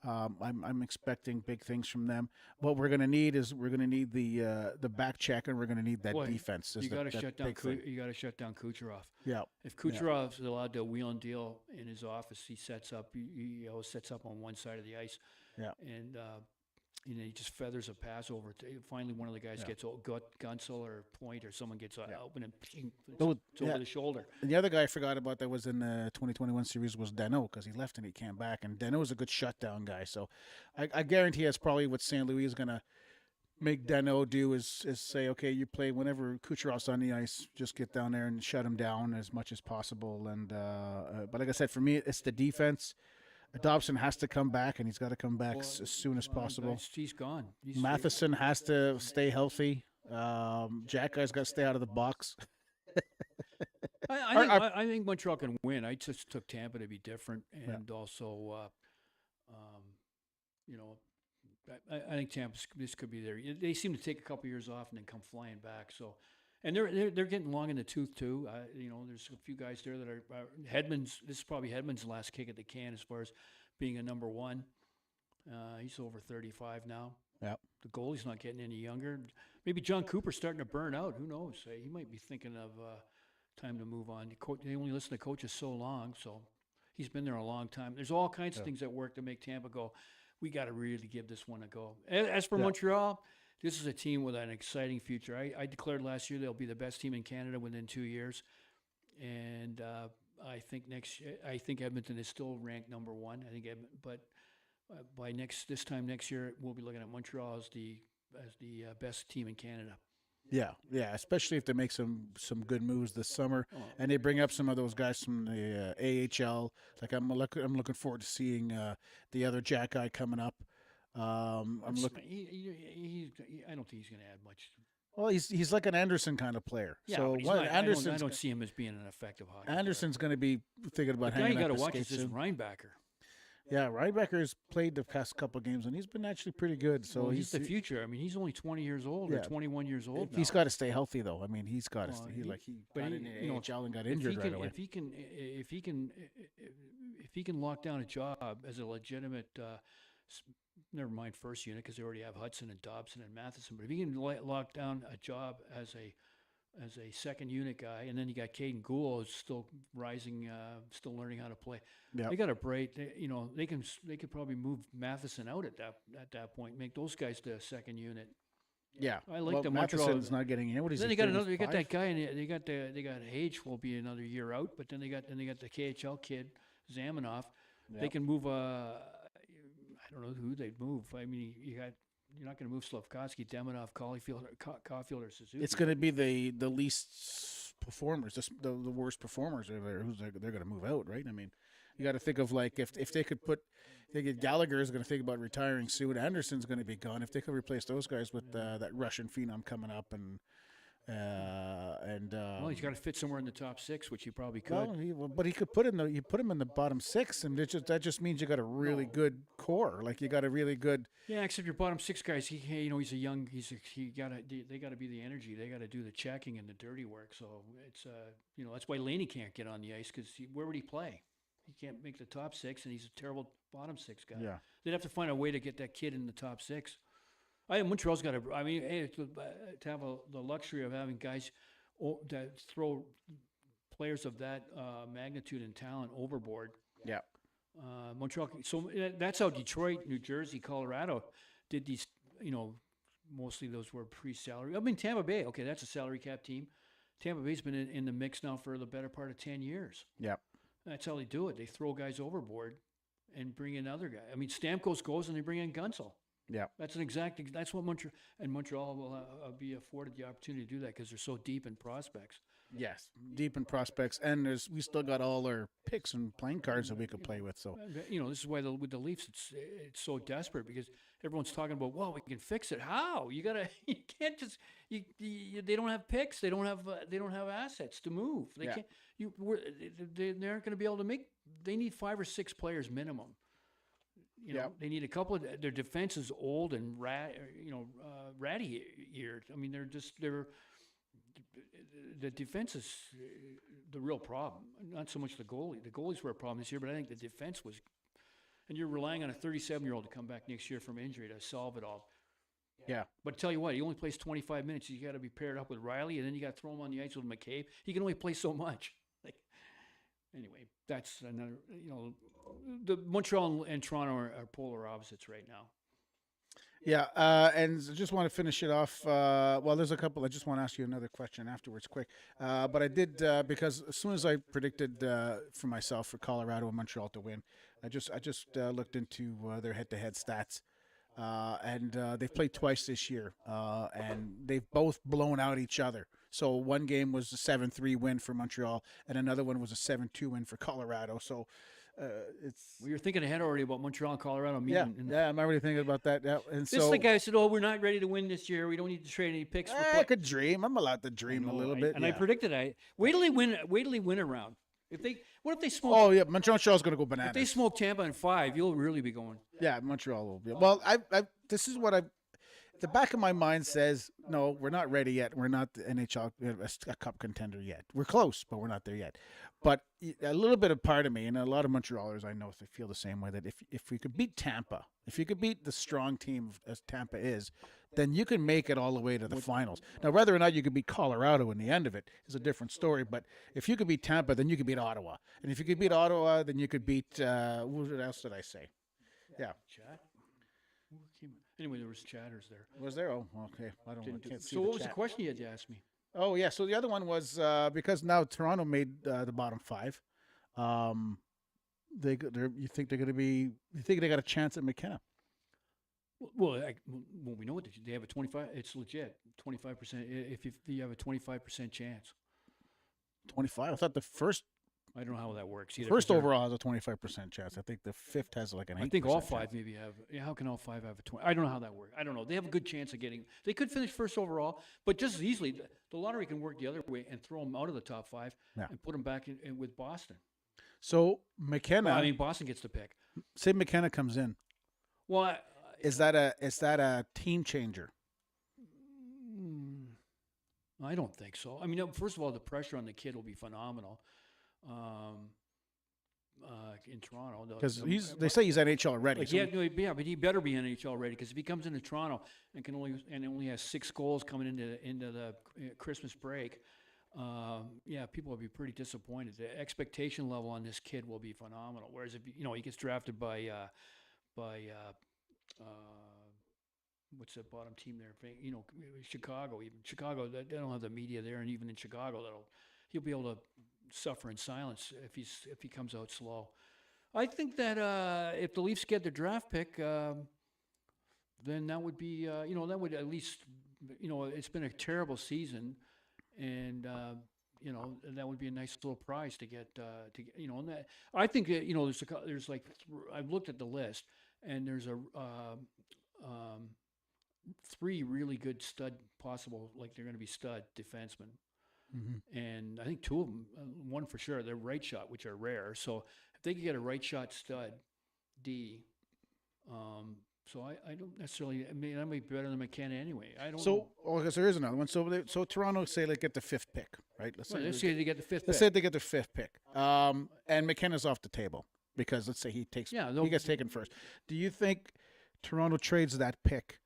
I'm expecting big things from them. What we're going to need is the back check, and we're going to need that defense. You got to shut down. You got to shut down Kucherov. Yeah. If Kucherov's allowed to wheel and deal in his office, he sets up. He always sets up on one side of the ice. Yeah. And he just feathers a pass over. Finally, one of the guys gets Gunsel or Point, or someone gets open and it's over the shoulder. And the other guy I forgot about that was in the 2021 series was Danault, because he left and he came back. And Danault is a good shutdown guy. So I guarantee that's probably what St. Louis is going to make Danault do is say, okay, you play whenever Kucherov's on the ice, just get down there and shut him down as much as possible. And but like I said, for me, it's the defense. Dobson has to come back, and he's got to come back as soon as possible. He's gone. Matheson has to stay healthy. Jack guy's got to stay out of the box. I think Montreal can win. I just took Tampa to be different, and also, I think Tampa. This could be there. They seem to take a couple years off and then come flying back. So, and they're getting long in the tooth too. There's a few guys there that are Hedman's. This is probably Hedman's last kick at the can as far as being a number one. He's over 35 now. Yeah. The goalie's not getting any younger. Maybe John Cooper's starting to burn out. Who knows? He might be thinking of time to move on. They only listen to coaches so long, so he's been there a long time. There's all kinds of things that work to make Tampa go, we got to really give this one a go. As for Montreal, this is a team with an exciting future. I declared last year they'll be the best team in Canada within 2 years, and I think Edmonton is still ranked number one. But by this time next year, we'll be looking at Montreal as the best team in Canada. Yeah, especially if they make some good moves this summer, and they bring up some of those guys from the AHL. Like I'm looking forward to seeing the other Jack guy coming up. I don't think he's going to add much. Well, he's like an Anderson kind of player. Yeah, so I don't see him as being an effective hockey player. Anderson's going to be thinking about hanging. The guy you got to watch is this Reinbacher. Yeah, Reinbacher's played the past couple of games, and he's been actually pretty good. So he's the future. I mean, he's only 20 years old or 21 years old now. He's got to stay healthy, though. I mean, he's got to stay. He got in the AHL and got injured right away. If he can lock down a job as a legitimate, never mind first unit because they already have Hudson and Dobson and Matheson, but if he can lock down a job as a as a second unit guy, and then you got Caden Gould who's still rising, still learning how to play. Yeah. They got a break. They could probably move Matheson out at that point, make those guys the second unit. Yeah. I like the Matheson's Montreal. not getting in. What is Then he? they got another. They got 35? that guy, and they got H will be another year out. But then they got the KHL kid Zamanoff. Yeah. They can move. I don't know who they'd move. I mean, you're not going to move Slavkovsky, Demonov, Caulfield, or Suzuki. It's going to be the least performers, the worst performers are there. They're going to move out, right? I mean, you got to think of like if they could put. They get Gallagher is going to think about retiring soon. Anderson's going to be gone. If they could replace those guys with that Russian phenom coming up and well, he's got to fit somewhere in the top six, which he probably could. But he could put him in the bottom six, and that just means you got a really good core. Like you got a really good. Yeah, except your bottom six guys. He's a young. They got to be the energy. They got to do the checking and the dirty work. So it's that's why Laney can't get on the ice because where would he play? He can't make the top six, and he's a terrible bottom six guy. Yeah. They'd have to find a way to get that kid in the top six. Montreal's got to. I mean, to have the luxury of having guys that throw players of that magnitude and talent overboard. Yeah. Montreal. So that's how Detroit, New Jersey, Colorado did these. Mostly those were pre-salary. I mean, Tampa Bay. Okay, that's a salary cap team. Tampa Bay's been in the mix now for the better part of 10 years. Yeah. That's how they do it. They throw guys overboard and bring in other guys. I mean, Stamkos goes and they bring in Gunsel. Yeah. That's what Montreal will be afforded the opportunity to do that because they're so deep in prospects. Yes, deep in prospects, and we still got all our picks and playing cards that we could play with. So this is why with the Leafs it's so desperate because everyone's talking about we can fix it. How you can't just they don't have picks. They don't have assets to move. They can't. They aren't going to be able to make. They need 5 or 6 players minimum. They need a couple of their defense is old and ratty-eared. I mean, the defense is the real problem. Not so much the goalie. The goalies were a problem this year, but I think the defense was. And you're relying on a 37-year-old to come back next year from injury to solve it all. Yeah. But tell you what, he only plays 25 minutes. You got to be paired up with Riley, and then you got to throw him on the ice with McCabe. He can only play so much. Anyway, that's another. The Montreal and Toronto are polar opposites right now. Yeah, and I just want to finish it off. There's a couple. I just want to ask you another question afterwards, quick. But I did because as soon as I predicted for myself for Colorado and Montreal to win, I just looked into their head-to-head stats, and they've played twice this year, and they've both blown out each other. So one game was a 7-3 win for Montreal, and another one was a 7-2 win for Colorado. So. You're thinking ahead already about Montreal and Colorado meeting. Yeah, I'm already thinking about that. Yeah, and this is the guy said, we're not ready to win this year. We don't need to trade any picks. I could dream. I'm allowed to dream a little bit. And I predicted wait till they win a round. What if they smoke? Oh yeah, Montreal's going to go bananas. If they smoke Tampa in 5, you'll really be going. Yeah, Montreal will be. Well, this is what the back of my mind says, no, we're not ready yet. We're not the NHL a cup contender yet. We're close, but we're not there yet. But a little bit of part of me, and a lot of Montrealers I know they feel the same way, that if we could beat Tampa, if you could beat the strong team as Tampa is, then you can make it all the way to the finals. Now, whether or not you could beat Colorado in the end of it is a different story. But if you could beat Tampa, then you could beat Ottawa. And if you could beat Ottawa, then you could beat, what else did I say? Yeah. Chat? Anyway, there was chatters there. Was there? Oh, okay. I can't see. So what was the question you had to ask me? Oh, yeah. So the other one was because now Toronto made the bottom 5. You think they're going to be? You think they got a chance at McKenna? Well, we know what they have a 25. It's legit 25%. If you have a 25% chance. 25. I thought the first. I don't know how that works either. First overall has a 25% chance. I think the fifth has like an 8%. I think all 5 chance. maybe have. Yeah, how can all 5 have a 20? I don't know how that works. I don't know. They have a good chance of getting. They could finish first overall, but just as easily, the lottery can work the other way and throw them out of the top 5 and put them back in with Boston. So McKenna. Well, I mean, Boston gets the pick. Say McKenna comes in. Well, is that a team changer? I don't think so. I mean, first of all, the pressure on the kid will be phenomenal. in Toronto. Because they say he's NHL ready. Like, So yeah, but he better be NHL ready, because if he comes into Toronto and only has 6 goals coming into the Christmas break, people will be pretty disappointed. The expectation level on this kid will be phenomenal. Whereas if he gets drafted by what's the bottom team there? Chicago. Even Chicago, they don't have the media there, and even in Chicago, he'll be able to suffer in silence if he comes out slow. I think that if the Leafs get their draft pick, then that would be that would at least it's been a terrible season, and that would be a nice little prize to get and that I think that there's like I've looked at the list, and there's a 3 really good possible, like they're going to be stud defensemen. Mm-hmm. And I think 2 of them, one for sure, they're right shot, which are rare. So if they could get a right shot stud D, so I don't necessarily. I mean, that might be better than McKenna anyway. I don't. So, because there is another one. So Toronto say they get the 5th pick, right? Let's say they get the 5th. Let's say they get the 5th pick, and McKenna's off the table because let's say he gets taken first. Do you think Toronto trades that pick,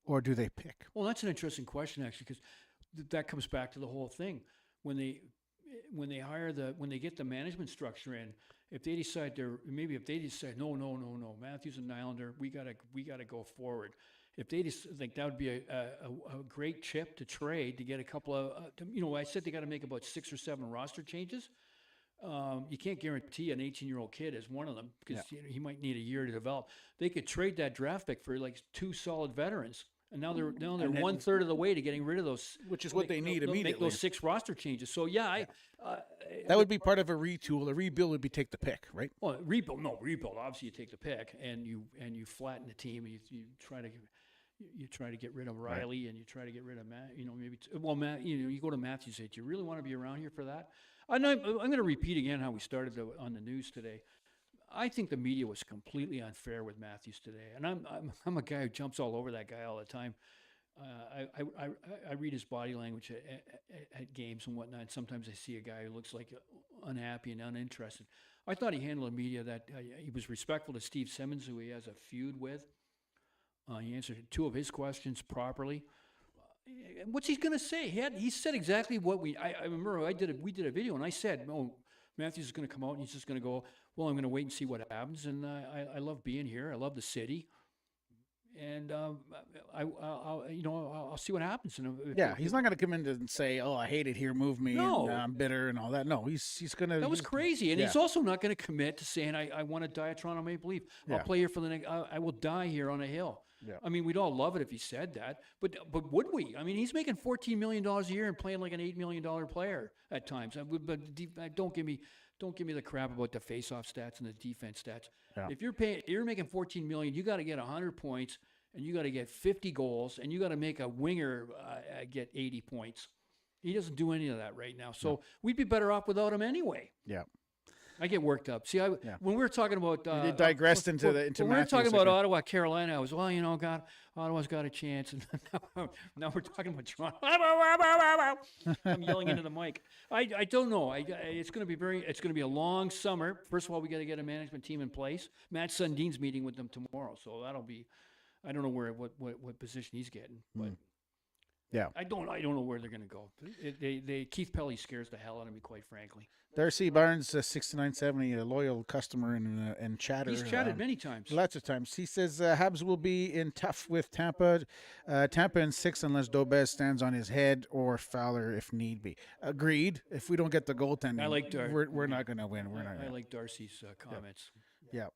or do they pick? Well, that's an interesting question, actually, because that comes back to the whole thing. When they get the management structure in, if they decide no, Matthews and Nylander, we gotta go forward. If they just think that would be a great chip to trade to get a couple of I said they got to make about 6 or 7 roster changes. You can't guarantee an 18-year-old kid is one of them, because he might need a year to develop. They could trade that draft pick for like 2 solid veterans. And now they're 1/3 of the way to getting rid of those, which is what they need immediately. Make those 6 roster changes. So that would be part of a retool. A rebuild would be take the pick, right? Well, rebuild. Obviously, you take the pick and you flatten the team. And you try to get rid of Riley, right. And you try to get rid of Matt. Matt. You go to Matthews. Say, do you really want to be around here for that? I'm going to repeat again how we started on the news today. I think the media was completely unfair with Matthews today, and I'm a guy who jumps all over that guy all the time. I read his body language at games and whatnot. And sometimes I see a guy who looks like unhappy and uninterested. I thought he handled the media that he was respectful to Steve Simmons, who he has a feud with. He answered 2 of his questions properly. What's he going to say? He said exactly what I remember. We did a video, and I said, Matthews is going to come out and he's just going to go, well, I'm going to wait and see what happens. And I love being here. I love the city. And I'll see what happens. And he's not going to come in and say, "Oh, I hate it here, move me." No, and, I'm bitter and all that. No, he's going to. That was crazy, and he's also not going to commit to saying, "I want to die at Toronto Maple Leaf. I'll play here for the next. I will die here on a hill." Yeah. I mean, we'd all love it if he said that, but would we? I mean, he's making $14 million a year and playing like an $8 million player at times. But don't give me the crap about the face-off stats and the defense stats. Yeah. If you're making $14 million, you got to get 100 points, and you got to get 50 goals, and you got to make a winger get 80 points. He doesn't do any of that right now, so we'd be better off without him anyway. Yeah. I get worked up. See, when we were talking about you digressed into when we were talking about Ottawa, Carolina, I was Ottawa's got a chance, and now we're talking about Toronto. I'm yelling into the mic. I don't know. It's going to be a long summer. First of all, we got to get a management team in place. Matt Sundin's meeting with them tomorrow, so that'll be. I don't know what position he's getting, but. Yeah, I don't know where they're going to go. Keith Pelly scares the hell out of me, quite frankly. Darcy Barnes, 6970, a loyal customer and chatter. He's chatted many times. Lots of times. He says Habs will be in tough with Tampa. Tampa in 6 unless Dobez stands on his head or Fowler if need be. Agreed. If we don't get the goaltending, I like we're not going to win. I like Darcy's comments. Yeah.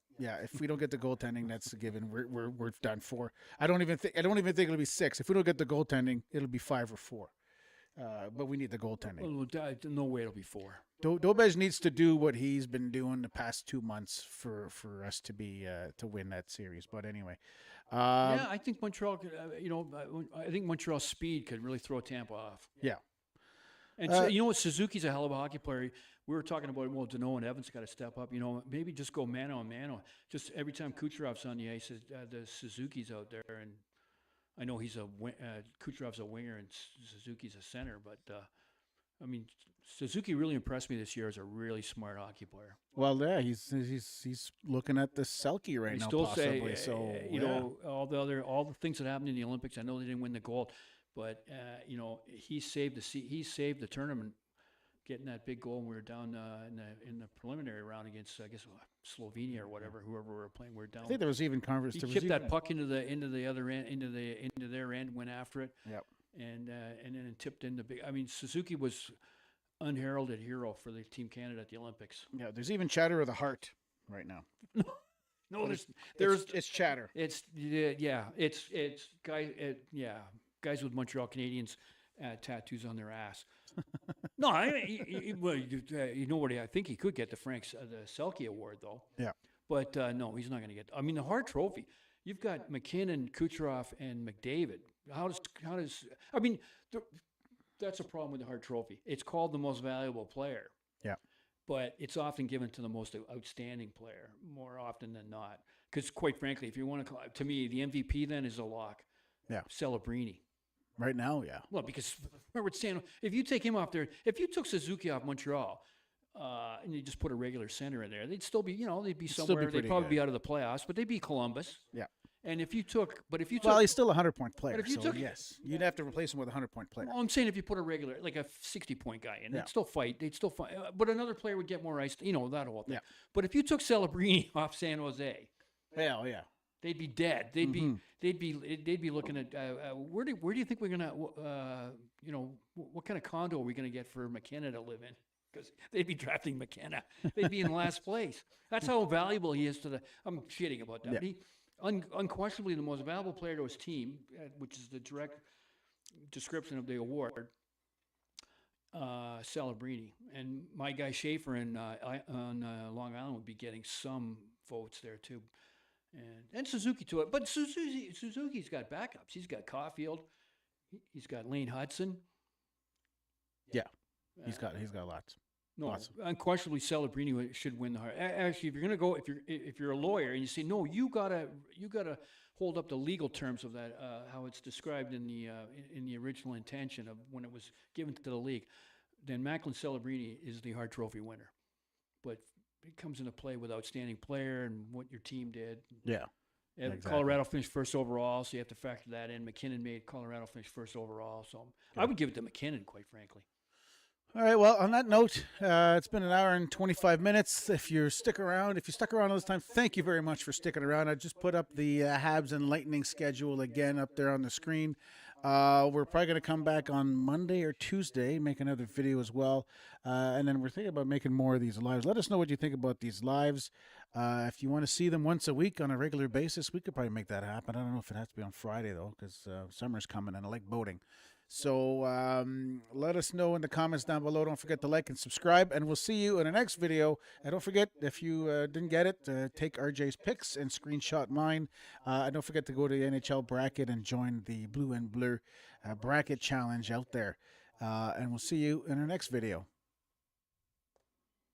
If we don't get the goaltending, that's a given. We're done for. I don't even think it'll be 6. If we don't get the goaltending, it'll be 5 or 4. But we need the goaltending. Well, no way it'll be 4. Dobez needs to do what he's been doing the past 2 months for us to be to win that series. But anyway, I think Montreal could. I think Montreal's speed could really throw Tampa off. Yeah. And Suzuki's a hell of a hockey player. We were talking about, Danault and Evans got to step up. Maybe just go mano a mano. Just every time Kucherov's on the ice, the Suzuki's out there. And I know Kucherov's a winger and Suzuki's a center, but I mean, Suzuki really impressed me this year as a really smart hockey player. Well, yeah, he's looking at the Selke right I now, still possibly. say, So you know, all the things that happened in the Olympics. I know they didn't win the gold, but you know, he saved the tournament, getting that big goal. And we were down in the preliminary round against, I guess, Slovenia or whatever, whoever we were playing. We were down. I think there was even converse. He chipped that puck into the other end, into their end, went after it. Yep. And then it tipped in the big. I mean, Suzuki was unheralded hero for the Team Canada at the Olympics. Yeah, there's even chatter of the heart right now. No, There's it's chatter. it's guys with Montreal Canadiens tattoos on their ass. No, well, you know what? I think he could get the the Selke Award though. Yeah. But no, he's not going to get. I mean, the Hart Trophy. You've got McKinnon, Kucherov, and McDavid. How does? I mean, that's a problem with the Hart Trophy. It's called the most valuable player. Yeah. But it's often given to the most outstanding player more often than not. Because quite frankly, if you want to me, the MVP then is a lock. Yeah. Celebrini. Right now, yeah. Well, because remember, if you take him off there, if you took Suzuki off Montreal, and you just put a regular center in there, they'd still be, they'd be somewhere. They'd probably be out of the playoffs, but they'd be Columbus. Yeah. And if you took, well, he's still a 100-point player. But if you so took, yes, you'd have to replace him with a 100-point player. Well, I'm saying if you put a regular, like a 60-point guy in, they'd still fight. But another player would get more ice. That whole thing. Yeah. But if you took Celebrini off San Jose, hell yeah, they'd be dead. They'd be looking at where do you think we're gonna what kind of condo are we gonna get for McKenna to live in? Because they'd be drafting McKenna. They'd be in last place. That's how valuable he is to the. I'm kidding about that. Yeah. He, unquestionably the most valuable player to his team, which is the direct description of the award. Celebrini and my guy Schaefer on Long Island would be getting some votes there too, and Suzuki to it. But Suzuki's got backups. He's got Caulfield. He's got Lane Hudson. Yeah, he's got lots. No, lots. Unquestionably, Celebrini should win the Hart. Actually, if you're going to go, if you're a lawyer and you say no, you gotta hold up the legal terms of that, how it's described in the original intention of when it was given to the league, then Macklin Celebrini is the Hart Trophy winner. But it comes into play with outstanding player and what your team did. Yeah. Exactly. Colorado finished first overall, so you have to factor that in. McKinnon made Colorado finish first overall, so I would give it to McKinnon, quite frankly. All right. Well, on that note, it's been an hour and 25 minutes. If you stuck around all this time, thank you very much for sticking around. I just put up the Habs and Lightning schedule again up there on the screen. We're probably going to come back on Monday or Tuesday, make another video as well. And then we're thinking about making more of these lives. Let us know what you think about these lives. If you want to see them once a week on a regular basis, we could probably make that happen. I don't know if it has to be on Friday, though, because summer's coming and I like boating. So let us know in the comments down below. Don't forget to like and subscribe, and we'll see you in the next video. And don't forget, if you didn't get it, take RJ's pics and screenshot mine. And don't forget to go to the NHL bracket and join the Blue and Blur bracket challenge out there. And we'll see you in our next video.